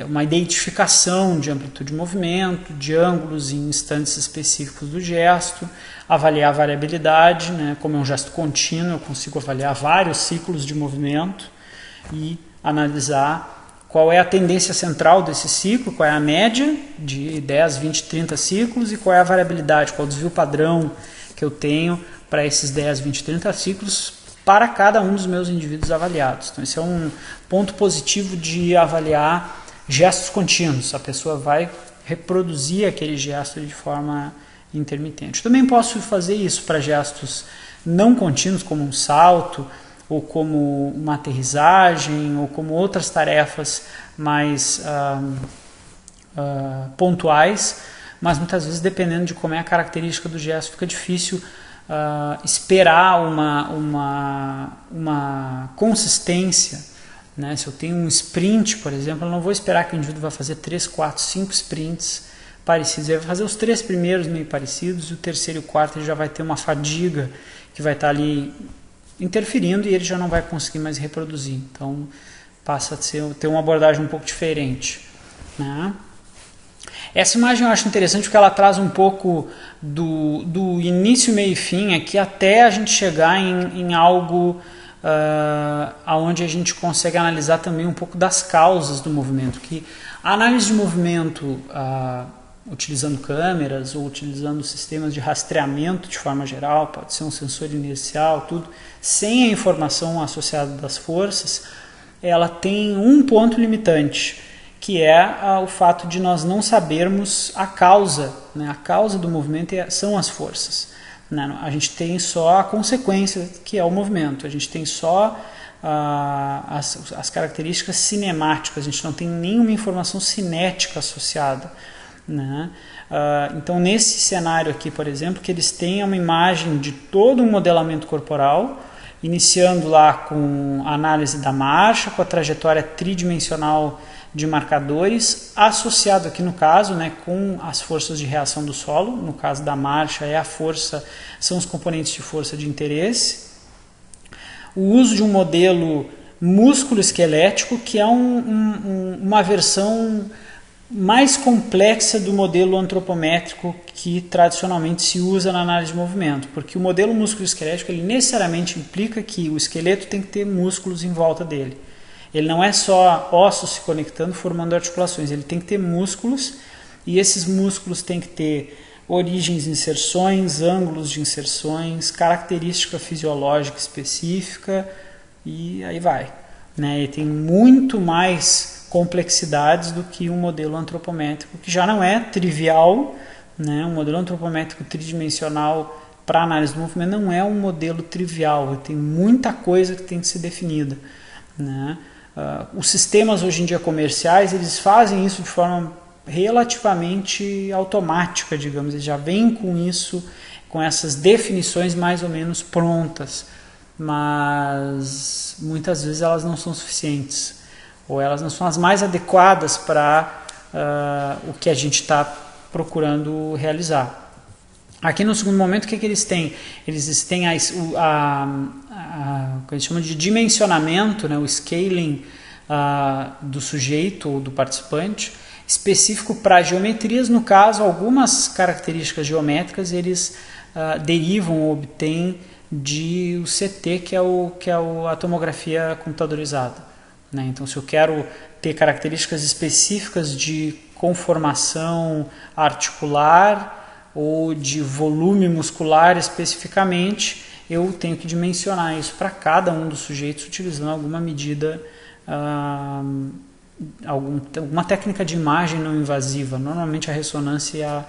uma identificação de amplitude de movimento, de ângulos em instantes específicos do gesto, avaliar a variabilidade, né? Como é um gesto contínuo, eu consigo avaliar vários ciclos de movimento e analisar qual é a tendência central desse ciclo, qual é a média de 10, 20, 30 ciclos e qual é a variabilidade, qual é o desvio padrão que eu tenho para esses 10, 20, 30 ciclos para cada um dos meus indivíduos avaliados. Então esse é um ponto positivo de avaliar gestos contínuos. A pessoa vai reproduzir aquele gesto de forma intermitente. Também posso fazer isso para gestos não contínuos, como um salto, ou como uma aterrissagem, ou como outras tarefas mais pontuais, mas muitas vezes, dependendo de como é a característica do gesto, fica difícil esperar uma consistência, né? Se eu tenho um sprint, por exemplo, eu não vou esperar que o indivíduo vai fazer 3, 4, 5 sprints parecidos. Ele vai fazer os 3 primeiros meio parecidos, e o terceiro e o quarto ele já vai ter uma fadiga que vai estar ali interferindo e ele já não vai conseguir mais reproduzir. Então passa a ter uma abordagem um pouco diferente, né? Essa imagem eu acho interessante porque ela traz um pouco do início, meio e fim aqui até a gente chegar em algo onde a gente consegue analisar também um pouco das causas do movimento. Que a análise de movimento utilizando câmeras ou utilizando sistemas de rastreamento de forma geral, pode ser um sensor inercial, tudo, sem a informação associada das forças, ela tem um ponto limitante, que é o fato de nós não sabermos a causa, né? A causa do movimento são as forças, né? A gente tem só a consequência, que é o movimento, a gente tem só as características cinemáticas, a gente não tem nenhuma informação cinética associada, né? Então nesse cenário aqui, por exemplo, que eles têm uma imagem de todo um modelamento corporal, iniciando lá com a análise da marcha, com a trajetória tridimensional de marcadores, associado aqui no caso, né, com as forças de reação do solo. No caso da marcha são os componentes de força de interesse. O uso de um modelo músculo-esquelético, que é uma versão mais complexa do modelo antropométrico que tradicionalmente se usa na análise de movimento, porque o modelo músculo-esquelético ele necessariamente implica que o esqueleto tem que ter músculos em volta dele. Ele não é só ossos se conectando, formando articulações, ele tem que ter músculos, e esses músculos têm que ter origens de inserções, ângulos de inserções, característica fisiológica específica, e aí vai, né? E tem muito mais complexidades do que um modelo antropométrico, que já não é trivial, né? Um modelo antropométrico tridimensional para análise do movimento não é um modelo trivial, tem muita coisa que tem que ser definida, né? Os sistemas hoje em dia comerciais, eles fazem isso de forma relativamente automática, digamos, eles já vêm com isso, com essas definições mais ou menos prontas, mas muitas vezes elas não são suficientes, ou elas não são as mais adequadas para o que a gente está procurando realizar. Aqui no segundo momento, o que eles têm? Eles têm o que eles chamam de dimensionamento, né, o scaling do sujeito ou do participante, específico para geometrias. No caso, algumas características geométricas eles derivam ou obtêm de o CT, que é a tomografia computadorizada, né? Então, se eu quero ter características específicas de conformação articular ou de volume muscular especificamente, eu tenho que dimensionar isso para cada um dos sujeitos utilizando alguma medida, alguma técnica de imagem não invasiva. Normalmente a ressonância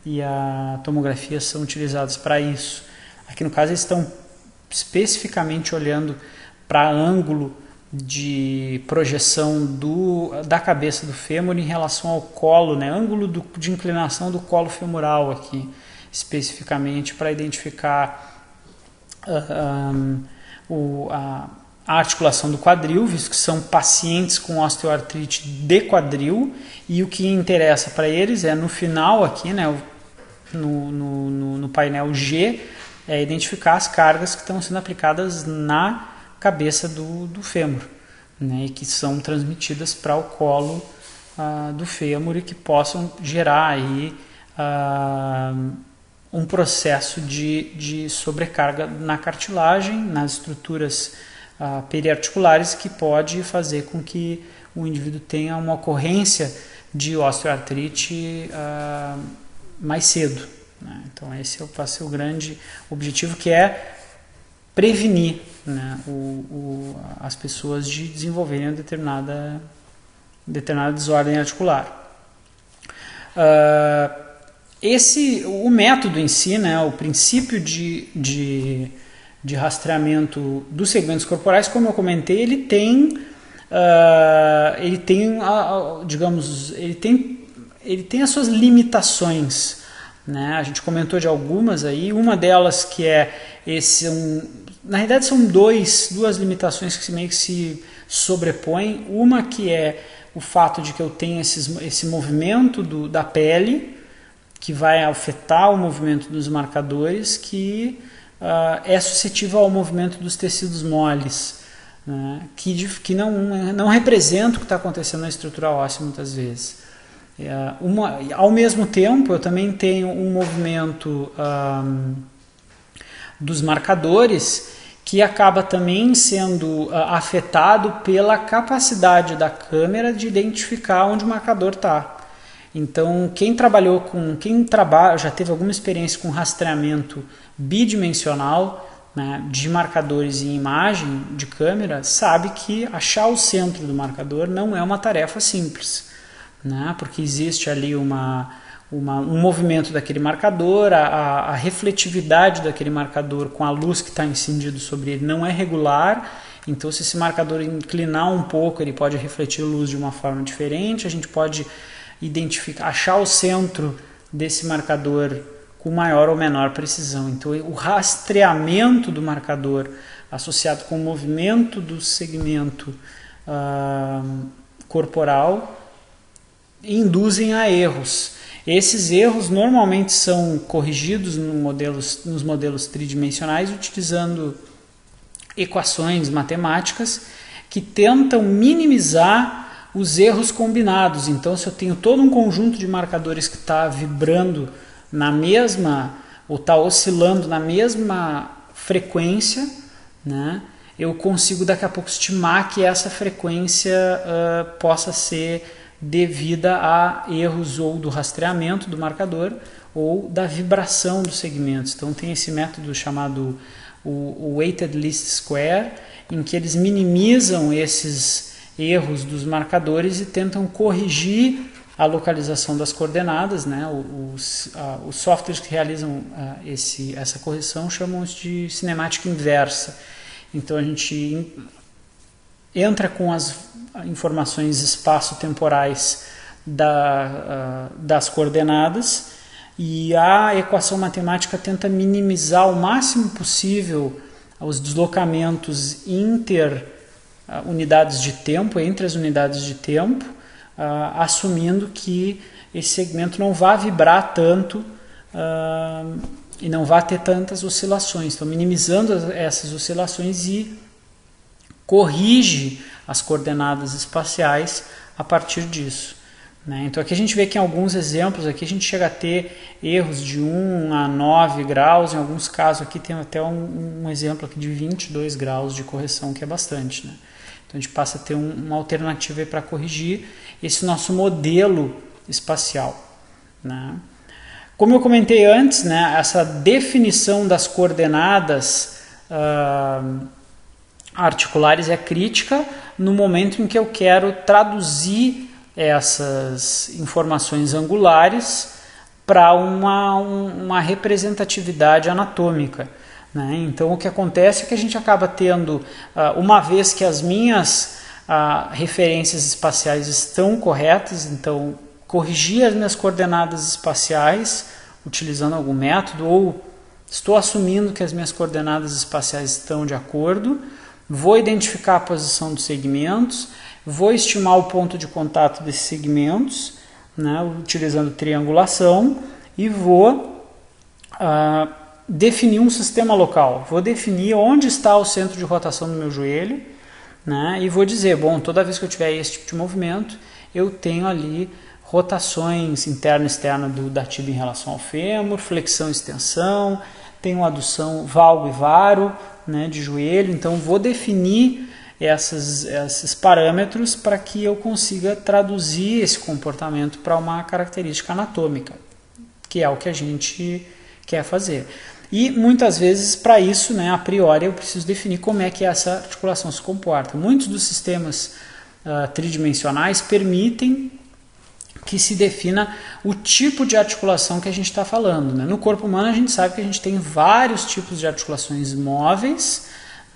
e a tomografia são utilizadas para isso. Aqui no caso eles estão especificamente olhando para ângulo de projeção da cabeça do fêmur em relação ao colo, né? Ângulo de inclinação do colo femoral aqui, especificamente para identificar a articulação do quadril, visto que são pacientes com osteoartrite de quadril, e o que interessa para eles é no final aqui, né, no painel G, é identificar as cargas que estão sendo aplicadas na cabeça do fêmur, né, e que são transmitidas para o colo do fêmur e que possam gerar aí um processo de sobrecarga na cartilagem, nas estruturas periarticulares, que pode fazer com que o indivíduo tenha uma ocorrência de osteoartrite mais cedo, né? Então esse vai ser o grande objetivo, que é prevenir, né, as pessoas de desenvolverem uma determinada desordem articular. O método em si, né, o princípio de rastreamento dos segmentos corporais, como eu comentei, ele tem as suas limitações, né? A gente comentou de algumas aí. Uma delas que é na realidade são duas limitações que meio que se sobrepõem. Uma que é o fato de que eu tenho esse movimento da pele, que vai afetar o movimento dos marcadores, que é suscetível ao movimento dos tecidos moles, né, que não representa o que está acontecendo na estrutura óssea muitas vezes. Ao mesmo tempo, eu também tenho um movimento dos marcadores que acaba também sendo afetado pela capacidade da câmera de identificar onde o marcador está. Então, quem já teve alguma experiência com rastreamento bidimensional, né, de marcadores em imagem de câmera, sabe que achar o centro do marcador não é uma tarefa simples, né, porque existe ali um movimento daquele marcador, a refletividade daquele marcador com a luz que está incidida sobre ele não é regular. Então, se esse marcador inclinar um pouco, ele pode refletir luz de uma forma diferente. A gente pode achar o centro desse marcador com maior ou menor precisão. Então, o rastreamento do marcador associado com o movimento do segmento corporal induzem a erros. Esses erros normalmente são corrigidos nos modelos tridimensionais utilizando equações matemáticas que tentam minimizar os erros combinados. Então, se eu tenho todo um conjunto de marcadores que está vibrando na mesma, ou está oscilando na mesma frequência, né, eu consigo daqui a pouco estimar que essa frequência possa ser devida a erros ou do rastreamento do marcador ou da vibração dos segmentos. Então tem esse método chamado o Weighted Least Square, em que eles minimizam esses erros dos marcadores e tentam corrigir a localização das coordenadas, né? Os softwares que realizam essa correção chamam-se de cinemática inversa. Então a gente entra com as informações espaço-temporais das coordenadas e a equação matemática tenta minimizar o máximo possível os deslocamentos unidades de tempo, entre as unidades de tempo, assumindo que esse segmento não vai vibrar tanto e não vai ter tantas oscilações. Então, minimizando essas oscilações e corrige as coordenadas espaciais a partir disso. Né? Então, aqui a gente vê que em alguns exemplos aqui a gente chega a ter erros de 1 a 9 graus, em alguns casos aqui tem até um exemplo aqui de 22 graus de correção, que é bastante. Né? Então, a gente passa a ter uma alternativa para corrigir esse nosso modelo espacial. Né? Como eu comentei antes, né, essa definição das coordenadas articulares é crítica no momento em que eu quero traduzir essas informações angulares para uma representatividade anatômica. Né? Então, o que acontece é que a gente acaba tendo, uma vez que as minhas referências espaciais estão corretas, então corrigir as minhas coordenadas espaciais utilizando algum método, ou estou assumindo que as minhas coordenadas espaciais estão de acordo, vou identificar a posição dos segmentos, vou estimar o ponto de contato desses segmentos, né, utilizando triangulação, e vou definir um sistema local. Vou definir onde está o centro de rotação do meu joelho, né, e vou dizer, bom, toda vez que eu tiver esse tipo de movimento, eu tenho ali rotações interna e externa da tíbia em relação ao fêmur, flexão e extensão, tenho adução valgo e varo, né, de joelho. Então vou definir esses parâmetros para que eu consiga traduzir esse comportamento para uma característica anatômica, que é o que a gente quer fazer. E muitas vezes para isso, né, a priori, eu preciso definir como é que essa articulação se comporta. Muitos dos sistemas tridimensionais permitem que se defina o tipo de articulação que a gente está falando. Né? No corpo humano a gente sabe que a gente tem vários tipos de articulações móveis,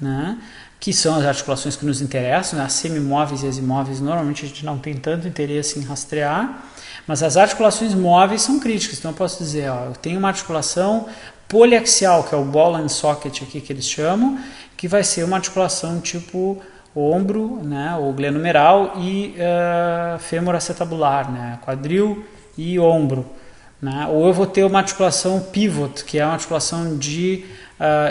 né? Que são as articulações que nos interessam, né? As semimóveis e as imóveis normalmente a gente não tem tanto interesse em rastrear, mas as articulações móveis são críticas. Então eu posso dizer, eu tenho uma articulação poliaxial, que é o ball and socket aqui que eles chamam, que vai ser uma articulação tipo ombro, né, ou glenumeral e fêmur acetabular, né, quadril e ombro. Né, ou eu vou ter uma articulação pivot, que é uma articulação de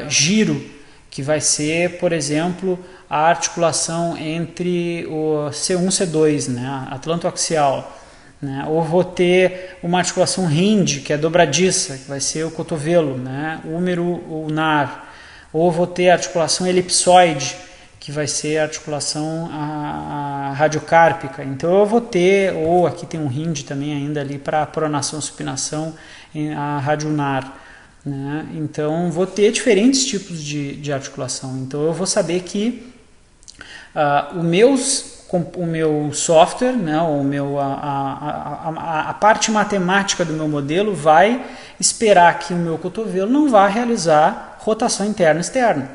giro, que vai ser, por exemplo, a articulação entre o C1 e C2, né, atlantoaxial. Né, ou vou ter uma articulação hinge, que é dobradiça, que vai ser o cotovelo, né, húmero ulnar. Ou vou ter a articulação elipsoide, que vai ser a articulação radiocárpica. Então eu vou ter, ou aqui tem um hinge também ainda ali para pronação, supinação, a radioulnar. Né? Então vou ter diferentes tipos de articulação. Então eu vou saber que o meu software, né, a parte matemática do meu modelo vai esperar que o meu cotovelo não vá realizar rotação interna e externa,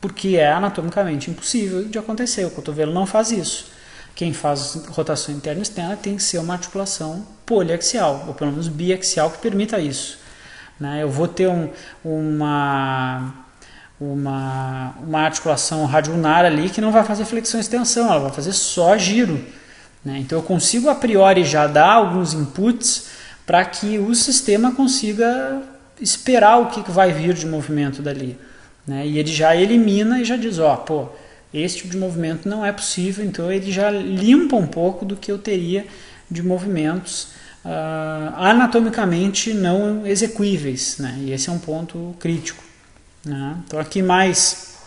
porque é anatomicamente impossível de acontecer, o cotovelo não faz isso. Quem faz rotação interna e externa tem que ser uma articulação poliaxial, ou pelo menos biaxial, que permita isso. Né? Eu vou ter uma articulação radioulnar ali que não vai fazer flexão e extensão, ela vai fazer só giro. Né? Então eu consigo a priori já dar alguns inputs para que o sistema consiga esperar o que vai vir de movimento dali. Né? E ele já elimina e já diz, esse tipo de movimento não é possível, então ele já limpa um pouco do que eu teria de movimentos anatomicamente não execuíveis. Né? E esse é um ponto crítico. Né? Então aqui mais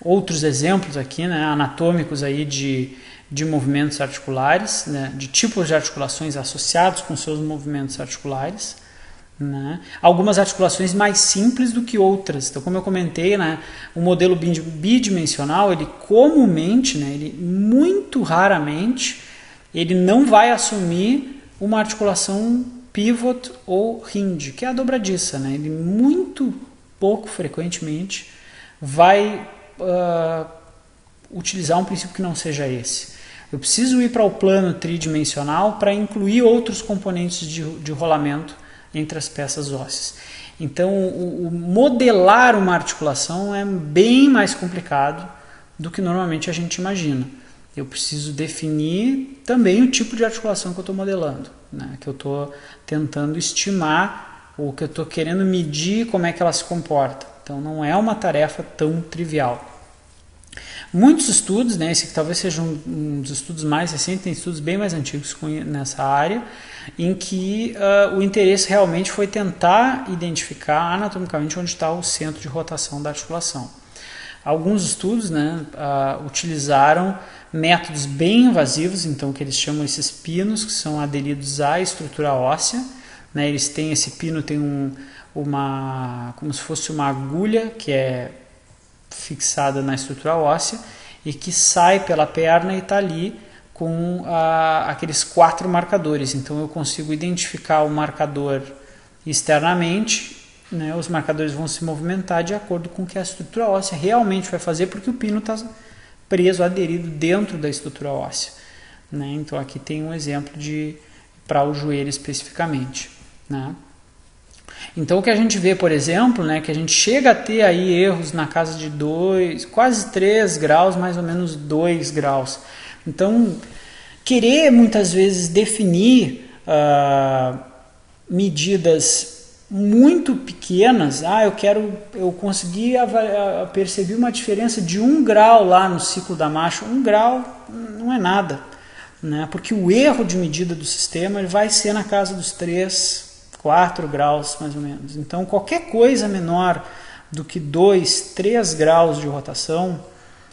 outros exemplos aqui, né, anatômicos aí de de movimentos articulares, né, de tipos de articulações associados com seus movimentos articulares, né? Algumas articulações mais simples do que outras. Então, como eu comentei, né, o modelo bidimensional, ele comumente, né, ele muito raramente, ele não vai assumir uma articulação pivot ou hinge, que é a dobradiça, né? Ele muito pouco frequentemente vai utilizar um princípio que não seja esse. Eu preciso ir para o plano tridimensional para incluir outros componentes de rolamento entre as peças ósseas. Então, o modelar uma articulação é bem mais complicado do que normalmente a gente imagina. Eu preciso definir também o tipo de articulação que eu estou modelando, né? Que eu estou tentando estimar ou que eu estou querendo medir como é que ela se comporta. Então, não é uma tarefa tão trivial. Muitos estudos, né, esse que talvez seja um dos estudos mais recentes, tem estudos bem mais antigos nessa área, em que o interesse realmente foi tentar identificar anatomicamente onde está o centro de rotação da articulação. Alguns estudos, né, utilizaram métodos bem invasivos, então que eles chamam esses pinos, que são aderidos à estrutura óssea, né, eles têm, esse pino tem como se fosse uma agulha que é fixada na estrutura óssea e que sai pela perna e está ali com aqueles 4 marcadores. Então eu consigo identificar o marcador externamente, né? Os marcadores vão se movimentar de acordo com o que a estrutura óssea realmente vai fazer, porque o pino está preso, aderido dentro da estrutura óssea, né? Então aqui tem um exemplo para o joelho especificamente, né? Então o que a gente vê, por exemplo, né, que a gente chega a ter aí erros na casa de 2, quase 3 graus, mais ou menos 2 graus. Então, querer muitas vezes definir medidas muito pequenas, eu consegui perceber uma diferença de 1 grau lá no ciclo da marcha. 1 grau não é nada, né, porque o erro de medida do sistema ele vai ser na casa dos 4 graus mais ou menos. Então qualquer coisa menor do que 2, 3 graus de rotação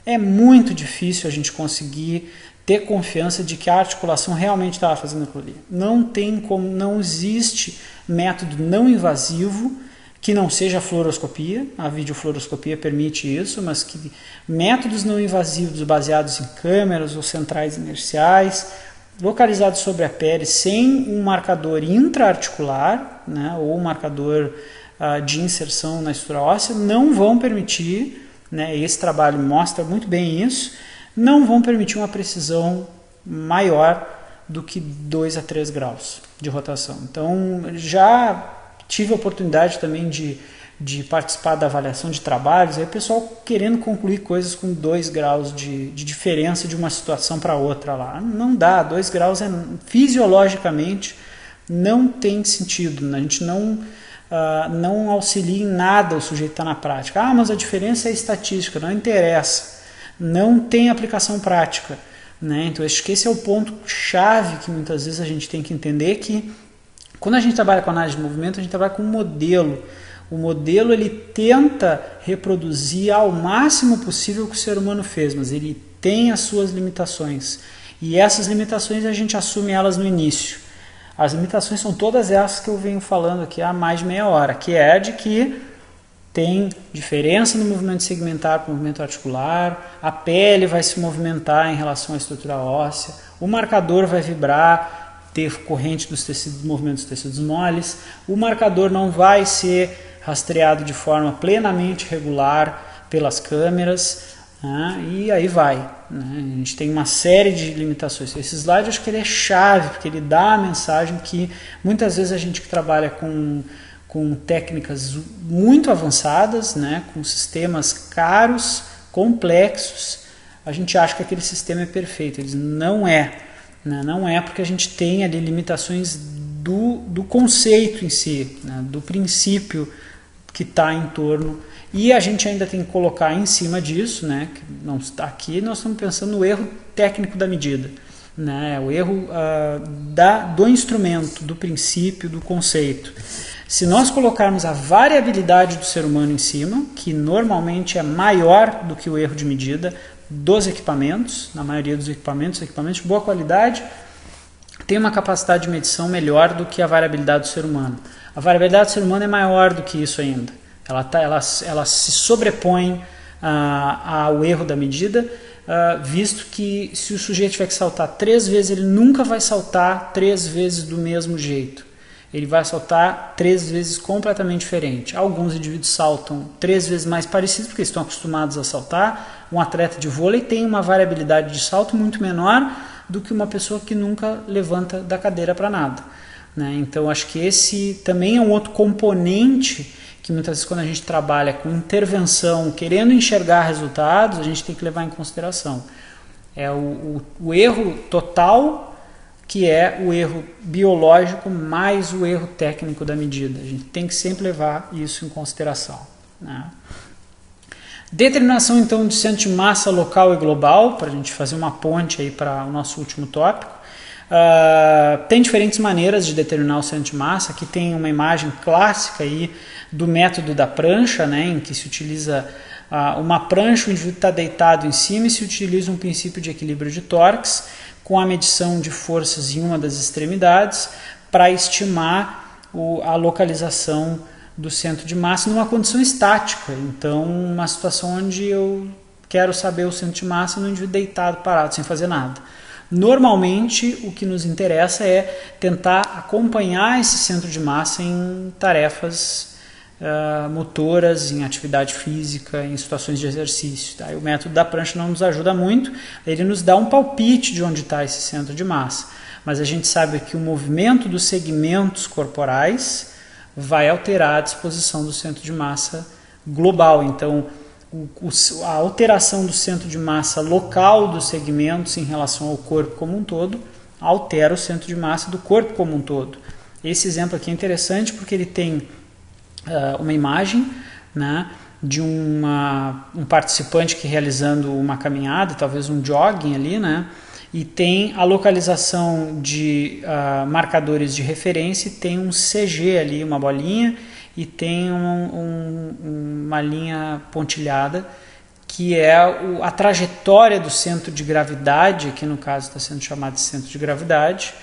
é muito difícil a gente conseguir ter confiança de que a articulação realmente estava fazendo aquilo ali. Não tem como, não existe método não invasivo que não seja a fluoroscopia. A videofluoroscopia permite isso, mas que métodos não invasivos baseados em câmeras ou centrais inerciais localizados sobre a pele sem um marcador intraarticular, né, ou um marcador de inserção na estrutura óssea, não vão permitir, né, esse trabalho mostra muito bem isso, não vão permitir uma precisão maior do que 2 a 3 graus de rotação. Então, já tive a oportunidade também de participar da avaliação de trabalhos, aí o pessoal querendo concluir coisas com 2 graus de diferença de uma situação para outra lá. Não dá, 2 graus fisiologicamente não tem sentido, né? A gente não auxilia em nada o sujeito estar na prática. Mas a diferença é estatística, não interessa, não tem aplicação prática, né? Então acho que esse é o ponto chave que muitas vezes a gente tem que entender, que quando a gente trabalha com análise de movimento, a gente trabalha com um modelo. O modelo ele tenta reproduzir ao máximo possível o que o ser humano fez, mas ele tem as suas limitações. E essas limitações a gente assume elas no início. As limitações são todas essas que eu venho falando aqui há mais de meia hora, que é de que tem diferença no movimento segmentar para o movimento articular, a pele vai se movimentar em relação à estrutura óssea, o marcador vai vibrar, ter corrente dos tecidos, movimento dos tecidos moles, o marcador não vai ser rastreado de forma plenamente regular pelas câmeras, né? E aí vai, né? A gente tem uma série de limitações. Esse slide eu acho que ele é chave, porque ele dá a mensagem que muitas vezes a gente que trabalha com técnicas muito avançadas, né? Com sistemas caros, complexos, a gente acha que aquele sistema é perfeito. Ele não é, né? Não é, porque a gente tem ali limitações do conceito em si, né? Do princípio que está em torno, e a gente ainda tem que colocar em cima disso, né, que não está aqui, nós estamos pensando no erro técnico da medida, né, o erro do instrumento, do princípio, do conceito. Se nós colocarmos a variabilidade do ser humano em cima, que normalmente é maior do que o erro de medida, dos equipamentos, na maioria dos equipamentos de boa qualidade, tem uma capacidade de medição melhor do que a variabilidade do ser humano. A variabilidade do ser humano é maior do que isso ainda. Ela se sobrepõe ao erro da medida, visto que se o sujeito tiver que saltar 3 vezes, ele nunca vai saltar 3 vezes do mesmo jeito. Ele vai saltar 3 vezes completamente diferente. Alguns indivíduos saltam 3 vezes mais parecidos, porque estão acostumados a saltar. Um atleta de vôlei tem uma variabilidade de salto muito menor do que uma pessoa que nunca levanta da cadeira para nada, né? Então, acho que esse também é um outro componente que muitas vezes quando a gente trabalha com intervenção, querendo enxergar resultados, a gente tem que levar em consideração. É o erro total, que é o erro biológico mais o erro técnico da medida. A gente tem que sempre levar isso em consideração, né? Determinação então de centro de massa local e global, para a gente fazer uma ponte aí para o nosso último tópico. Tem diferentes maneiras de determinar o centro de massa. Aqui tem uma imagem clássica aí do método da prancha, né, em que se utiliza uma prancha, o indivíduo está deitado em cima e se utiliza um princípio de equilíbrio de Torx com a medição de forças em uma das extremidades para estimar a localização do centro de massa numa condição estática. Então, uma situação onde eu quero saber o centro de massa no indivíduo deitado, parado, sem fazer nada. Normalmente, o que nos interessa é tentar acompanhar esse centro de massa em tarefas motoras, em atividade física, em situações de exercício. Tá? E o método da prancha não nos ajuda muito, ele nos dá um palpite de onde está esse centro de massa. Mas a gente sabe que o movimento dos segmentos corporais vai alterar a disposição do centro de massa global. Então, a alteração do centro de massa local dos segmentos em relação ao corpo como um todo altera o centro de massa do corpo como um todo. Esse exemplo aqui é interessante porque ele tem uma imagem, né, de um participante que realizando uma caminhada, talvez um jogging ali, né, e tem a localização de marcadores de referência, e tem um CG ali, uma bolinha, e tem uma linha pontilhada, que é a trajetória do centro de gravidade, aqui no caso está sendo chamado de centro de gravidade,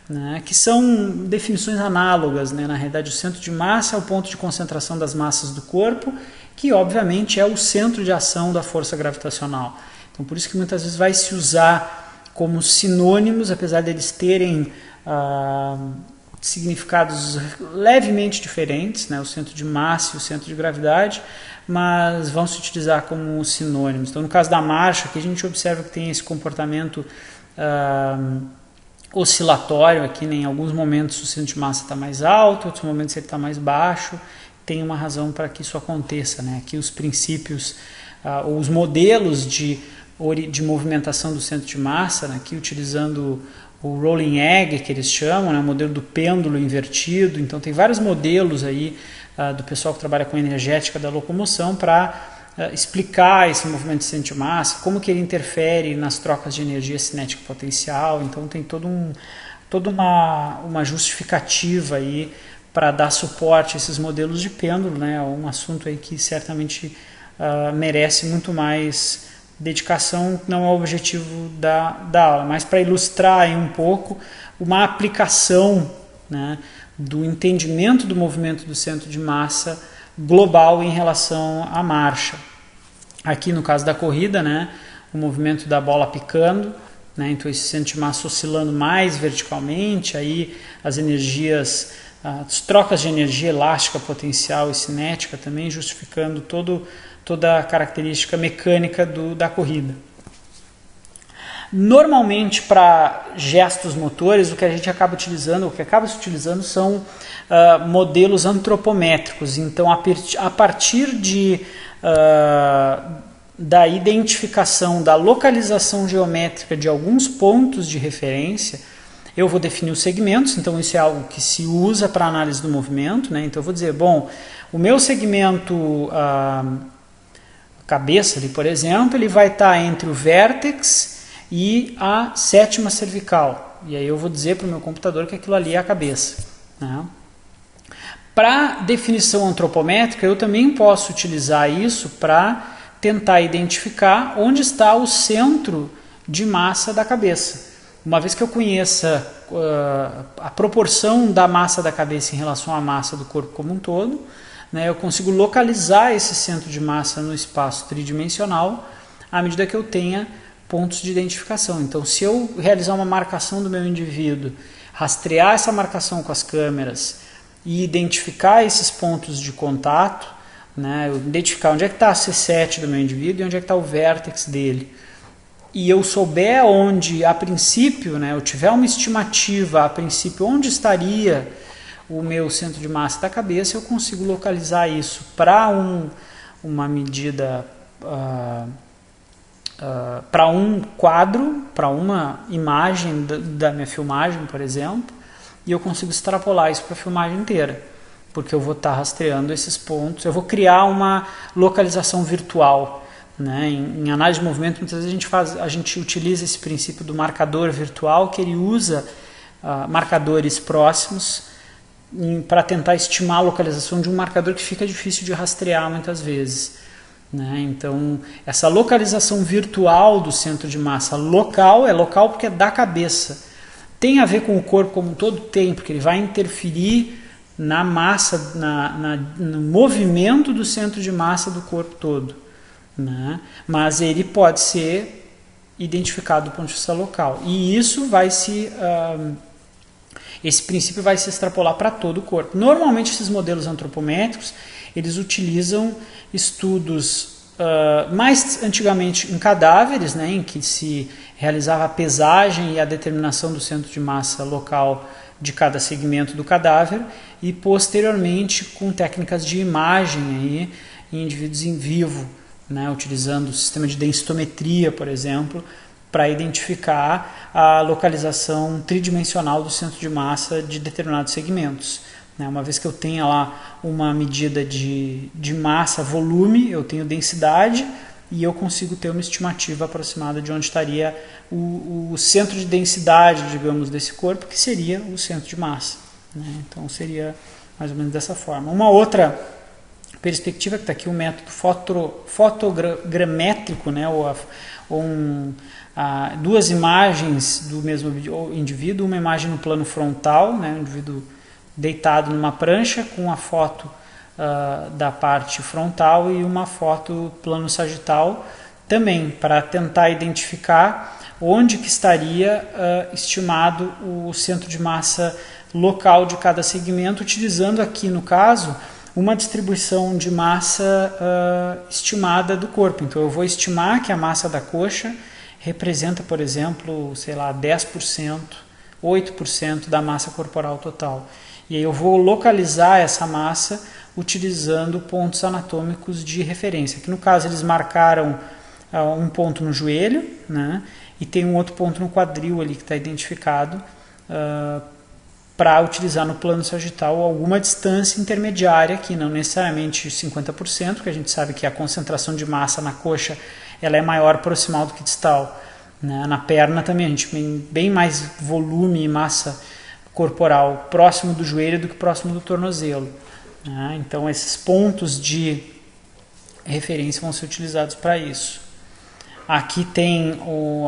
né, que são definições análogas, né? Na realidade, o centro de massa é o ponto de concentração das massas do corpo, que obviamente é o centro de ação da força gravitacional. Então, por isso que muitas vezes vai se usar como sinônimos, apesar deles terem significados levemente diferentes, né? O centro de massa e o centro de gravidade, mas vão se utilizar como sinônimos. Então, no caso da marcha, aqui a gente observa que tem esse comportamento oscilatório aqui, né? Em alguns momentos o centro de massa está mais alto, em outros momentos ele está mais baixo. Tem uma razão para que isso aconteça, né? Aqui os princípios, os modelos de movimentação do centro de massa, né? Aqui utilizando o rolling egg, que eles chamam, né? O modelo do pêndulo invertido. Então tem vários modelos aí do pessoal que trabalha com energética da locomoção para explicar esse movimento de centro de massa, como que ele interfere nas trocas de energia cinética potencial. Então tem toda uma justificativa aí para dar suporte a esses modelos de pêndulo, né? É um assunto aí que certamente merece muito mais dedicação, não é o objetivo da aula, mas para ilustrar aí um pouco uma aplicação, né, do entendimento do movimento do centro de massa global em relação à marcha. Aqui no caso da corrida, né, o movimento da bola picando, né, então esse centro de massa oscilando mais verticalmente, aí as energias, as trocas de energia elástica, potencial e cinética também justificando toda a característica mecânica da corrida. Normalmente, para gestos motores, o que a gente acaba utilizando, o que acaba se utilizando são modelos antropométricos. Então, a partir da identificação, da localização geométrica de alguns pontos de referência, eu vou definir os segmentos. Então isso é algo que se usa para análise do movimento, né? Então eu vou dizer, bom, o meu segmento cabeça ali, por exemplo, ele vai estar entre o vértex e a sétima cervical. E aí eu vou dizer para o meu computador que aquilo ali é a cabeça, né? Para definição antropométrica, eu também posso utilizar isso para tentar identificar onde está o centro de massa da cabeça. Uma vez que eu conheça a proporção da massa da cabeça em relação à massa do corpo como um todo, né, eu consigo localizar esse centro de massa no espaço tridimensional à medida que eu tenha pontos de identificação. Então, se eu realizar uma marcação do meu indivíduo, rastrear essa marcação com as câmeras e identificar esses pontos de contato, né, eu identificar onde é que está a C7 do meu indivíduo e onde é que está o vértex dele, e eu souber onde, a princípio, né, eu tiver uma estimativa, a princípio, onde estaria o meu centro de massa da cabeça, eu consigo localizar isso para uma medida, para um quadro, para uma imagem da minha filmagem, por exemplo, e eu consigo extrapolar isso para a filmagem inteira, porque eu vou estar rastreando esses pontos, eu vou criar uma localização virtual. Né? Em análise de movimento, muitas vezes a gente utiliza esse princípio do marcador virtual, que ele usa marcadores próximos para tentar estimar a localização de um marcador que fica difícil de rastrear muitas vezes. Né? Então, essa localização virtual do centro de massa local, é local porque é da cabeça. Tem a ver com o corpo como um todo? Tem, porque ele vai interferir na massa, no movimento do centro de massa do corpo todo. Né? Mas ele pode ser identificado do ponto de vista local, e isso vai esse princípio vai se extrapolar para todo o corpo. Normalmente esses modelos antropométricos eles utilizam estudos mais antigamente em cadáveres, né, em que se realizava a pesagem e a determinação do centro de massa local de cada segmento do cadáver, e posteriormente com técnicas de imagem aí, em indivíduos em vivo, né, utilizando o sistema de densitometria, por exemplo, para identificar a localização tridimensional do centro de massa de determinados segmentos. Né, uma vez que eu tenha lá uma medida de massa, volume, eu tenho densidade, e eu consigo ter uma estimativa aproximada de onde estaria o centro de densidade, digamos, desse corpo, que seria o centro de massa. Né? Então seria mais ou menos dessa forma. Uma outra perspectiva que está aqui, o método fotogramétrico, né, duas imagens do mesmo indivíduo, uma imagem no plano frontal, né, um indivíduo deitado numa prancha com a foto da parte frontal, e uma foto plano sagital, também para tentar identificar onde que estaria estimado o centro de massa local de cada segmento, utilizando aqui, no caso, uma distribuição de massa estimada do corpo. Então eu vou estimar que a massa da coxa representa, por exemplo, sei lá, 10%, 8% da massa corporal total. E aí eu vou localizar essa massa utilizando pontos anatômicos de referência. Aqui no caso eles marcaram um ponto no joelho, né, e tem um outro ponto no quadril ali que está identificado, para utilizar no plano sagital alguma distância intermediária, que não necessariamente 50%, porque a gente sabe que a concentração de massa na coxa ela é maior proximal do que distal. Né? Na perna também a gente tem bem mais volume e massa corporal próximo do joelho do que próximo do tornozelo. Né? Então esses pontos de referência vão ser utilizados para isso. Aqui tem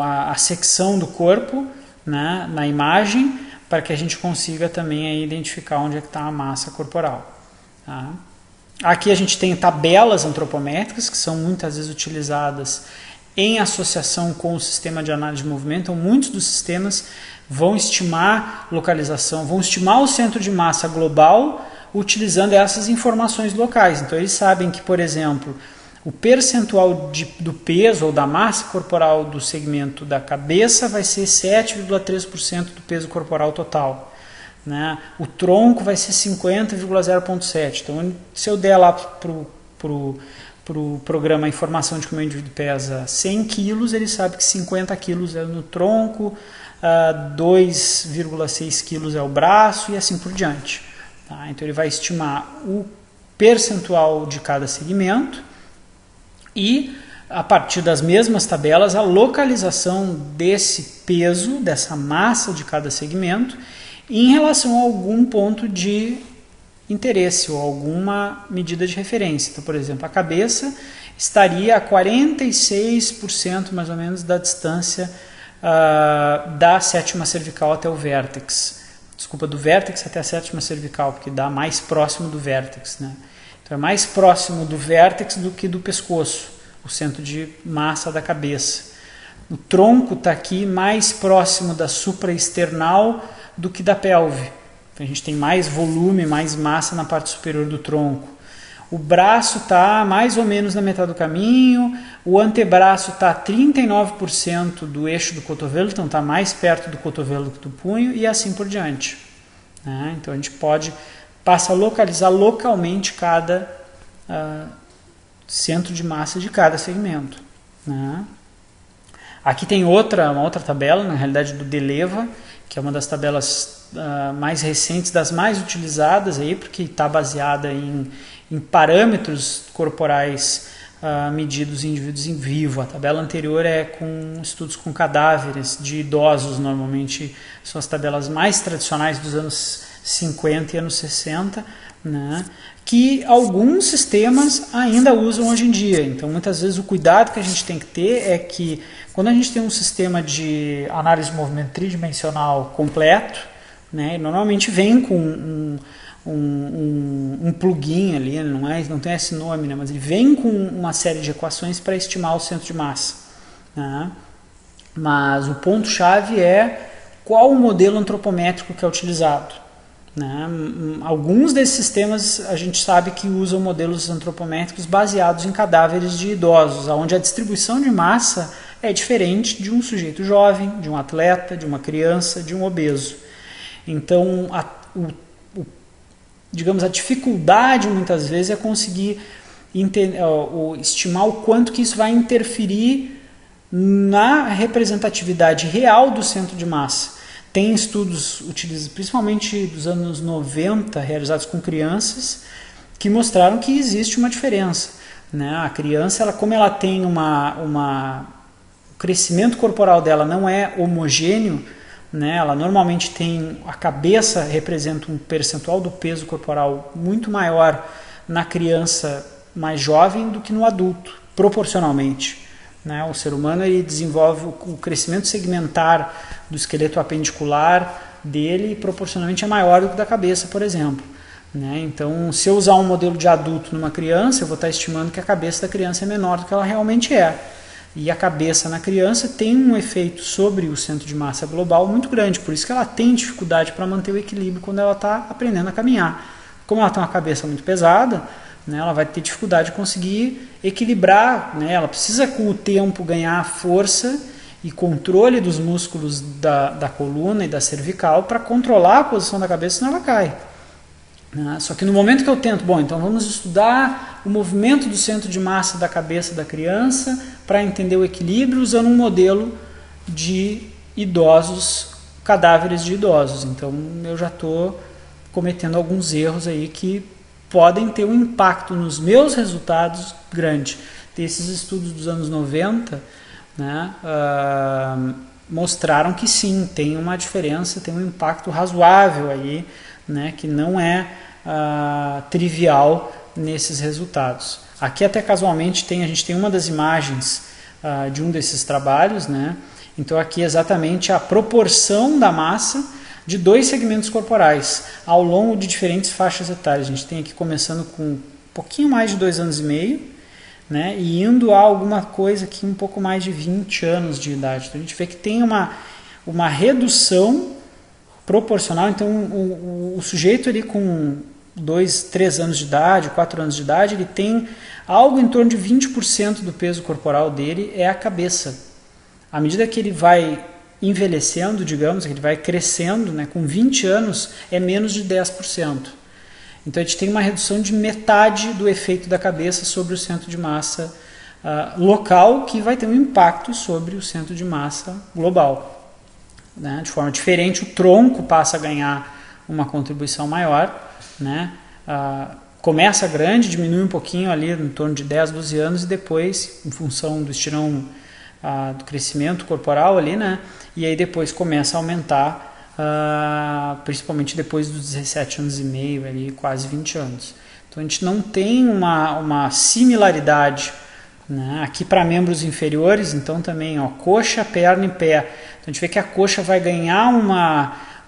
a secção do corpo, né, na imagem, para que a gente consiga também aí identificar onde é que está a massa corporal. Tá? Aqui a gente tem tabelas antropométricas, que são muitas vezes utilizadas em associação com o sistema de análise de movimento. Então, muitos dos sistemas vão estimar localização, vão estimar o centro de massa global utilizando essas informações locais. Então, eles sabem que, por exemplo, o percentual do peso ou da massa corporal do segmento da cabeça vai ser 7,3% do peso corporal total. Né? O tronco vai ser 50,0,7%. Então, se eu der lá para o programa a informação de que o meu indivíduo pesa 100 quilos, ele sabe que 50 quilos é no tronco, 2,6 quilos é o braço e assim por diante. Tá? Então, ele vai estimar o percentual de cada segmento, e, a partir das mesmas tabelas, a localização desse peso, dessa massa de cada segmento, em relação a algum ponto de interesse ou alguma medida de referência. Então, por exemplo, a cabeça estaria a 46% mais ou menos da distância da sétima cervical até o vértex. Desculpa, do vértex até a sétima cervical, porque dá mais próximo do vértex, né? Então é mais próximo do vértex do que do pescoço, o centro de massa da cabeça. O tronco está aqui mais próximo da supraesternal do que da pelve. Então a gente tem mais volume, mais massa na parte superior do tronco. O braço está mais ou menos na metade do caminho, o antebraço está a 39% do eixo do cotovelo, então está mais perto do cotovelo do que do punho, e assim por diante. Né? Então a gente passa a localizar localmente cada centro de massa de cada segmento. Né? Aqui tem uma outra tabela, na realidade do DELEVA, que é uma das tabelas mais recentes, das mais utilizadas, aí, porque está baseada em parâmetros corporais medidos em indivíduos em vivo. A tabela anterior é com estudos com cadáveres de idosos, normalmente são as tabelas mais tradicionais dos anos 50 e anos 60, né, que alguns sistemas ainda usam hoje em dia. Então, muitas vezes, o cuidado que a gente tem que ter é que, quando a gente tem um sistema de análise de movimento tridimensional completo, né, normalmente vem com um plugin ali, não tem esse nome, né, mas ele vem com uma série de equações para estimar o centro de massa. Né? Mas o ponto-chave é qual o modelo antropométrico que é utilizado. Né? Alguns desses sistemas a gente sabe que usam modelos antropométricos baseados em cadáveres de idosos, onde a distribuição de massa é diferente de um sujeito jovem, de um atleta, de uma criança, de um obeso. Então, digamos, a dificuldade muitas vezes é conseguir estimar o quanto que isso vai interferir na representatividade real do centro de massa. Tem estudos principalmente dos anos 90, realizados com crianças, que mostraram que existe uma diferença. Né? A criança, como ela tem o crescimento corporal dela não é homogêneo, né? Ela normalmente tem, a cabeça representa um percentual do peso corporal muito maior na criança mais jovem do que no adulto, proporcionalmente. Né? O ser humano ele desenvolve o crescimento segmentar do esqueleto apendicular dele e proporcionalmente é maior do que da cabeça, por exemplo. Né? Então, se eu usar um modelo de adulto numa criança, eu vou estar estimando que a cabeça da criança é menor do que ela realmente é. E a cabeça na criança tem um efeito sobre o centro de massa global muito grande, por isso que ela tem dificuldade para manter o equilíbrio quando ela está aprendendo a caminhar. Como ela tem uma cabeça muito pesada, né, ela vai ter dificuldade de conseguir equilibrar, né, ela precisa com o tempo ganhar força e controle dos músculos da coluna e da cervical para controlar a posição da cabeça, senão ela cai. Só que no momento que eu tento, então vamos estudar o movimento do centro de massa da cabeça da criança para entender o equilíbrio usando um modelo de idosos, cadáveres de idosos. Então eu já estou cometendo alguns erros aí que podem ter um impacto nos meus resultados grande. Esses estudos dos anos 90, né, mostraram que sim, tem uma diferença, tem um impacto razoável aí, né, que não é trivial nesses resultados. Aqui até casualmente a gente tem uma das imagens de um desses trabalhos, né? Então aqui exatamente a proporção da massa de dois segmentos corporais ao longo de diferentes faixas etárias. A gente tem aqui começando com um pouquinho mais de 2 anos e meio, né, e indo a alguma coisa aqui um pouco mais de 20 anos de idade. Então a gente vê que tem uma redução proporcional. Então o sujeito ali com 2, 3 anos de idade, 4 anos de idade, ele tem algo em torno de 20% do peso corporal dele é a cabeça. À medida que ele vai envelhecendo, digamos, que ele vai crescendo, né, com 20 anos é menos de 10%. Então a gente tem uma redução de metade do efeito da cabeça sobre o centro de massa local, que vai ter um impacto sobre o centro de massa global. Né? De forma diferente, o tronco passa a ganhar uma contribuição maior, né? Começa grande, diminui um pouquinho ali em torno de 10, 12 anos e depois, em função do estirão do crescimento corporal ali, né? E aí depois começa a aumentar, principalmente depois dos 17 anos e meio, ali, quase 20 anos. Então a gente não tem uma similaridade né? Aqui para membros inferiores, então também ó, coxa, perna e pé. Então a gente vê que a coxa vai ganhar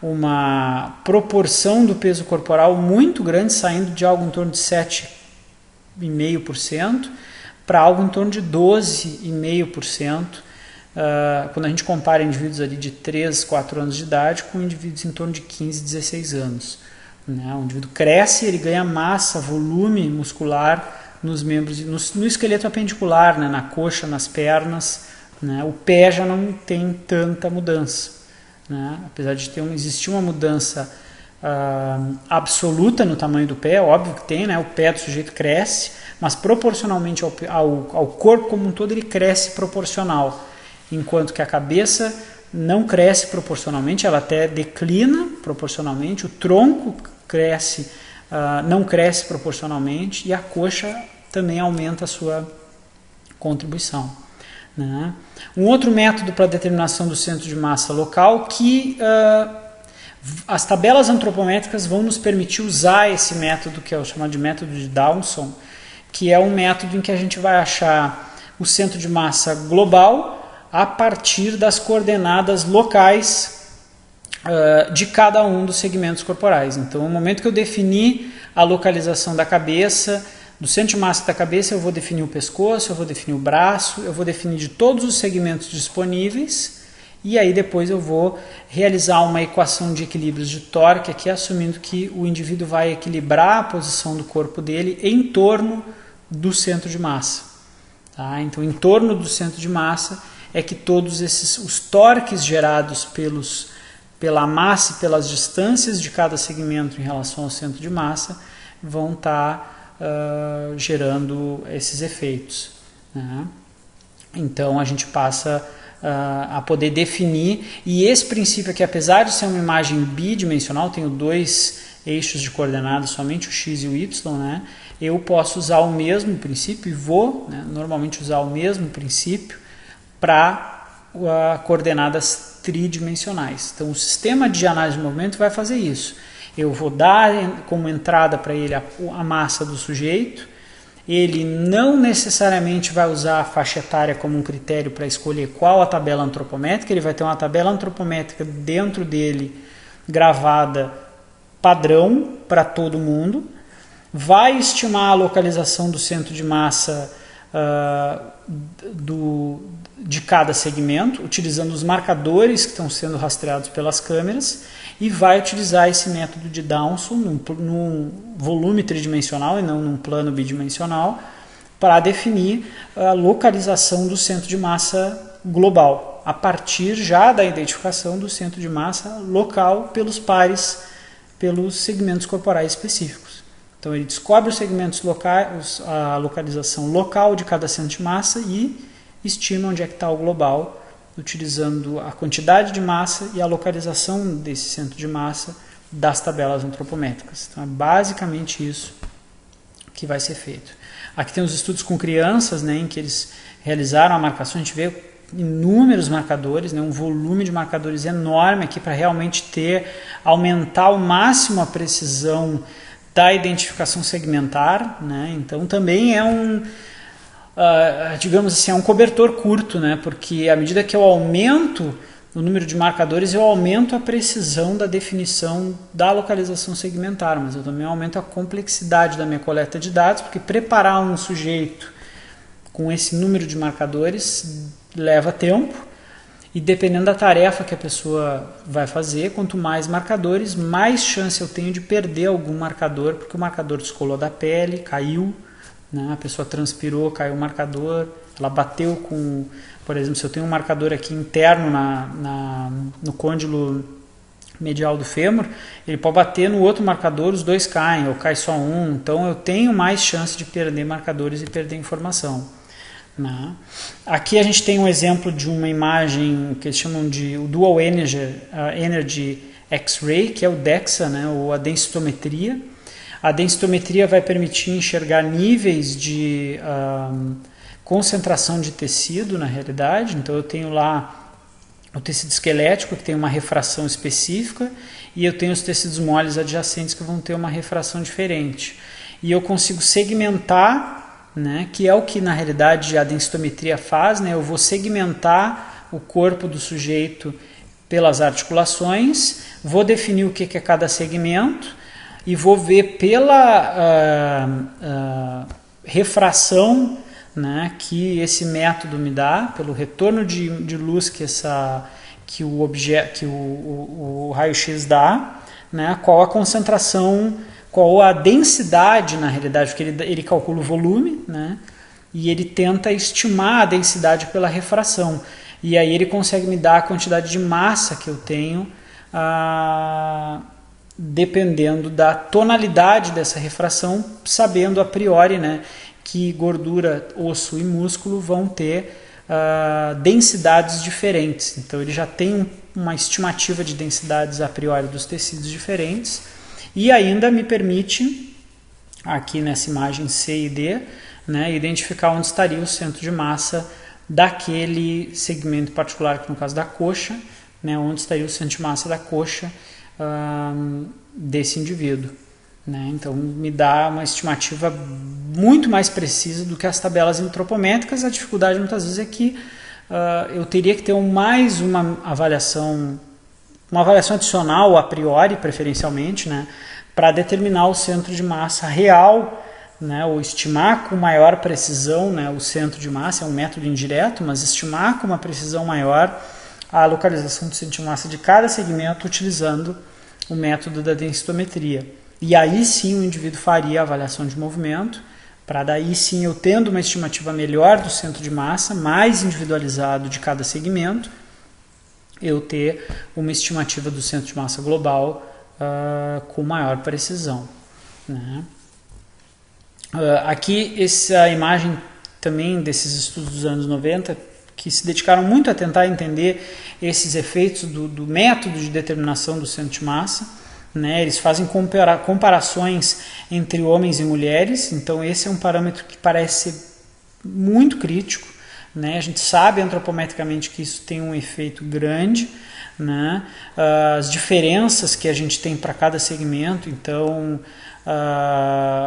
uma proporção do peso corporal muito grande, saindo de algo em torno de 7,5% para algo em torno de 12,5%, quando a gente compara indivíduos ali de 3, 4 anos de idade com indivíduos em torno de 15, 16 anos. Né? O indivíduo cresce, ele ganha massa, volume muscular nos membros, no esqueleto apendicular, né? Na coxa, nas pernas, né? O pé já não tem tanta mudança, né? Apesar de existir uma mudança absoluta no tamanho do pé, óbvio que tem, né? O pé do sujeito cresce, mas proporcionalmente ao corpo como um todo ele cresce proporcional, enquanto que a cabeça não cresce proporcionalmente, ela até declina proporcionalmente, o tronco cresce, não cresce proporcionalmente, e a coxa também aumenta a sua contribuição, né? Um outro método para a determinação do centro de massa local que as tabelas antropométricas vão nos permitir usar esse método, que é o chamado de método de Dawson, que é um método em que a gente vai achar o centro de massa global a partir das coordenadas locais de cada um dos segmentos corporais. Então, no momento que eu definir a localização da cabeça, do centro de massa da cabeça, eu vou definir o pescoço, eu vou definir o braço, eu vou definir de todos os segmentos disponíveis, e aí depois eu vou realizar uma equação de equilíbrios de torque, aqui assumindo que o indivíduo vai equilibrar a posição do corpo dele em torno do centro de massa. Tá? Então, em torno do centro de massa é que todos os torques gerados pela massa e pelas distâncias de cada segmento em relação ao centro de massa vão estar gerando esses efeitos, né? Então a gente passa a poder definir, e esse princípio aqui, apesar de ser uma imagem bidimensional, tenho dois eixos de coordenadas, somente o x e o y, né? Eu posso usar o mesmo princípio e vou, né, normalmente usar o mesmo princípio para coordenadas tridimensionais. Então o sistema de análise de movimento vai fazer isso. Eu vou dar como entrada para ele a massa do sujeito. Ele não necessariamente vai usar a faixa etária como um critério para escolher qual a tabela antropométrica. Ele vai ter uma tabela antropométrica dentro dele gravada padrão para todo mundo. Vai estimar a localização do centro de massa de cada segmento, utilizando os marcadores que estão sendo rastreados pelas câmeras, e vai utilizar esse método de Dawson num volume tridimensional e não num plano bidimensional, para definir a localização do centro de massa global, a partir já da identificação do centro de massa local pelos pares, pelos segmentos corporais específicos. Então ele descobre os segmentos locais, a localização local de cada centro de massa, e estima onde é que está o global, utilizando a quantidade de massa e a localização desse centro de massa das tabelas antropométricas. Então é basicamente isso que vai ser feito. Aqui tem os estudos com crianças, né, em que eles realizaram a marcação. A gente vê inúmeros marcadores, né, um volume de marcadores enorme aqui para realmente aumentar ao máximo a precisão da identificação segmentar, né? Então também é digamos assim, é um cobertor curto, né? Porque à medida que eu aumento o número de marcadores, eu aumento a precisão da definição da localização segmentar, mas eu também aumento a complexidade da minha coleta de dados, porque preparar um sujeito com esse número de marcadores leva tempo, e dependendo da tarefa que a pessoa vai fazer, quanto mais marcadores, mais chance eu tenho de perder algum marcador, porque o marcador descolou da pele, caiu, né? A pessoa transpirou, caiu o marcador, ela bateu com, por exemplo, se eu tenho um marcador aqui interno no côndilo medial do fêmur, ele pode bater no outro marcador, os dois caem, ou cai só um, então eu tenho mais chance de perder marcadores e perder informação. Aqui a gente tem um exemplo de uma imagem que eles chamam de Dual Energy X-Ray, que é o DEXA, né, ou a densitometria. A densitometria vai permitir enxergar níveis de concentração de tecido na realidade. Então eu tenho lá o tecido esquelético, que tem uma refração específica, e eu tenho os tecidos moles adjacentes, que vão ter uma refração diferente. E eu consigo segmentar né, que é o que na realidade a densitometria faz, né, eu vou segmentar o corpo do sujeito pelas articulações, vou definir o que é cada segmento e vou ver pela refração, né, que esse método me dá, pelo retorno de luz que o raio-x dá, né, qual a concentração, qual a densidade na realidade, porque ele calcula o volume, né, e ele tenta estimar a densidade pela refração. E aí ele consegue me dar a quantidade de massa que eu tenho, dependendo da tonalidade dessa refração, sabendo a priori, né, que gordura, osso e músculo vão ter densidades diferentes. Então ele já tem uma estimativa de densidades a priori dos tecidos diferentes e ainda me permite, aqui nessa imagem C e D, né, identificar onde estaria o centro de massa daquele segmento particular, que no caso da coxa, né, onde estaria o centro de massa da coxa desse indivíduo. Né? Então me dá uma estimativa muito mais precisa do que as tabelas antropométricas. A dificuldade muitas vezes é que eu teria que ter mais uma avaliação adicional a priori, preferencialmente, né, para determinar o centro de massa real, né, ou estimar com maior precisão, né, o centro de massa. É um método indireto, mas estimar com uma precisão maior a localização do centro de massa de cada segmento utilizando o método da densitometria. E aí sim o indivíduo faria a avaliação de movimento, para daí sim eu tendo uma estimativa melhor do centro de massa, mais individualizado de cada segmento, eu ter uma estimativa do centro de massa global com maior precisão. Né? Aqui essa imagem também desses estudos dos anos 90, que se dedicaram muito a tentar entender esses efeitos do método de determinação do centro de massa. Né, eles fazem comparações entre homens e mulheres, então esse é um parâmetro que parece ser muito crítico. Né, a gente sabe antropometricamente que isso tem um efeito grande, né, as diferenças que a gente tem para cada segmento, então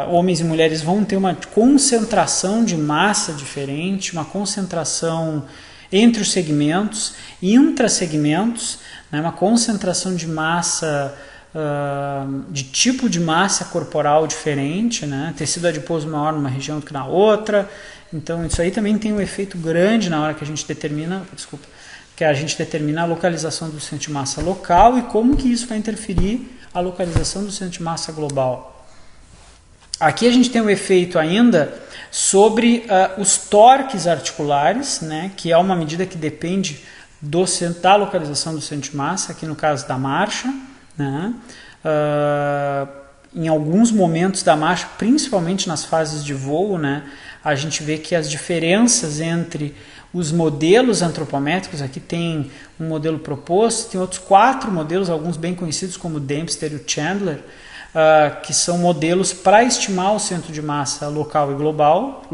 homens e mulheres vão ter uma concentração de massa diferente, uma concentração entre os segmentos, intrasegmentos, né, uma concentração de massa, de tipo de massa corporal diferente, né? Tecido adiposo maior numa região do que na outra. Então isso aí também tem um efeito grande na hora que a gente determina, a localização do centro de massa local e como que isso vai interferir a localização do centro de massa global. Aqui a gente tem um efeito ainda sobre os torques articulares, né? Que é uma medida que depende da localização do centro de massa, aqui no caso da marcha. Né? Em alguns momentos da marcha, principalmente nas fases de voo, né, a gente vê que as diferenças entre os modelos antropométricos, aqui tem um modelo proposto, tem outros 4 modelos, alguns bem conhecidos como o Dempster e o Chandler, que são modelos para estimar o centro de massa local e global,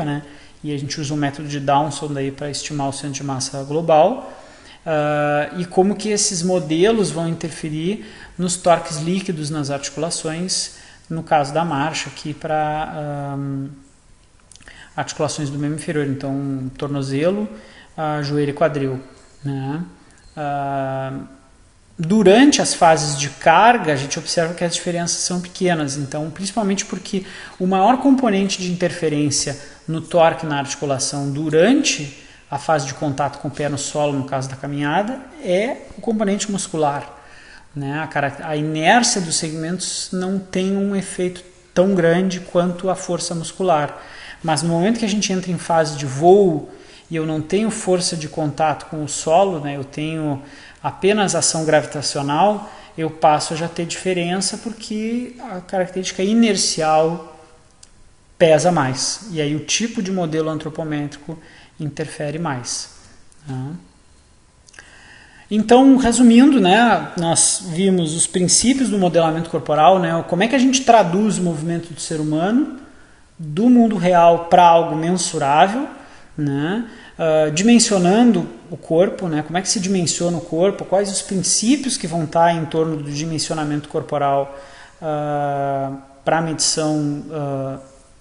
né? E a gente usa o método de Downson para estimar o centro de massa global. E como que esses modelos vão interferir nos torques líquidos nas articulações, no caso da marcha, aqui para articulações do membro inferior, então tornozelo, joelho e quadril. Né? Durante as fases de carga, a gente observa que as diferenças são pequenas, então, principalmente porque o maior componente de interferência no torque na articulação durante a fase de contato com o pé no solo, no caso da caminhada, é o componente muscular. Né? A inércia dos segmentos não tem um efeito tão grande quanto a força muscular. Mas no momento que a gente entra em fase de voo e eu não tenho força de contato com o solo, né? Eu tenho apenas ação gravitacional, eu passo a já ter diferença porque a característica inercial pesa mais. E aí o tipo de modelo antropométrico interfere mais. Né? Então, resumindo, né, nós vimos os princípios do modelamento corporal, né, como é que a gente traduz o movimento do ser humano do mundo real para algo mensurável, né, dimensionando o corpo, né, como é que se dimensiona o corpo, quais os princípios que vão estar em torno do dimensionamento corporal para a medição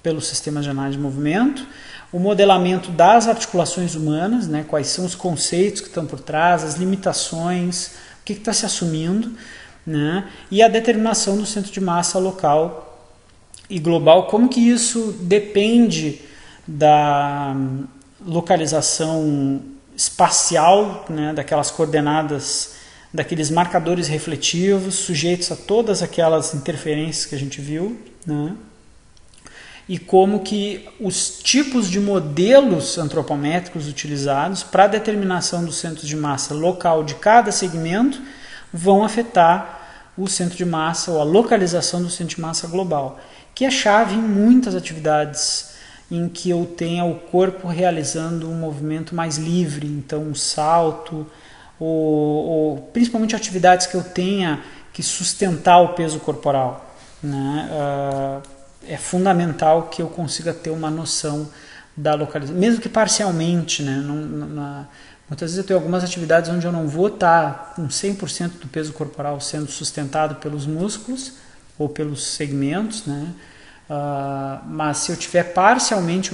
pelos sistemas de análise de movimento, o modelamento das articulações humanas, né, quais são os conceitos que estão por trás, as limitações, o que está se assumindo, né, e a determinação do centro de massa local e global, como que isso depende da localização espacial, né, daquelas coordenadas, daqueles marcadores refletivos sujeitos a todas aquelas interferências que a gente viu, né, e como que os tipos de modelos antropométricos utilizados para a determinação do centro de massa local de cada segmento vão afetar o centro de massa ou a localização do centro de massa global, que é chave em muitas atividades em que eu tenha o corpo realizando um movimento mais livre, então um salto, ou principalmente atividades que eu tenha que sustentar o peso corporal, né? É fundamental que eu consiga ter uma noção da localização, mesmo que parcialmente, né? Muitas vezes eu tenho algumas atividades onde eu não vou estar com 100% do peso corporal sendo sustentado pelos músculos ou pelos segmentos, né? Mas se eu tiver parcialmente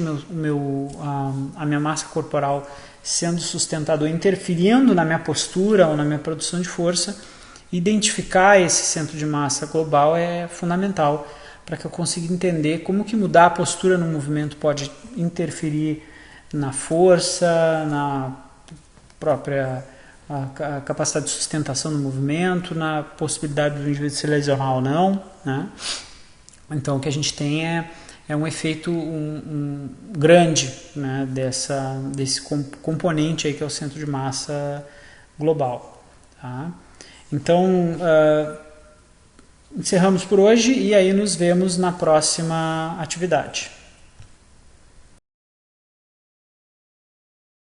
a minha massa corporal sendo sustentada ou interferindo na minha postura ou na minha produção de força, identificar esse centro de massa global é fundamental para que eu consiga entender como que mudar a postura no movimento pode interferir na força, na própria a capacidade de sustentação do movimento, na possibilidade do indivíduo se lesionar ou não, né? Então o que a gente tem é um efeito grande, né, desse componente aí que é o centro de massa global. Tá? Então encerramos por hoje e aí nos vemos na próxima atividade.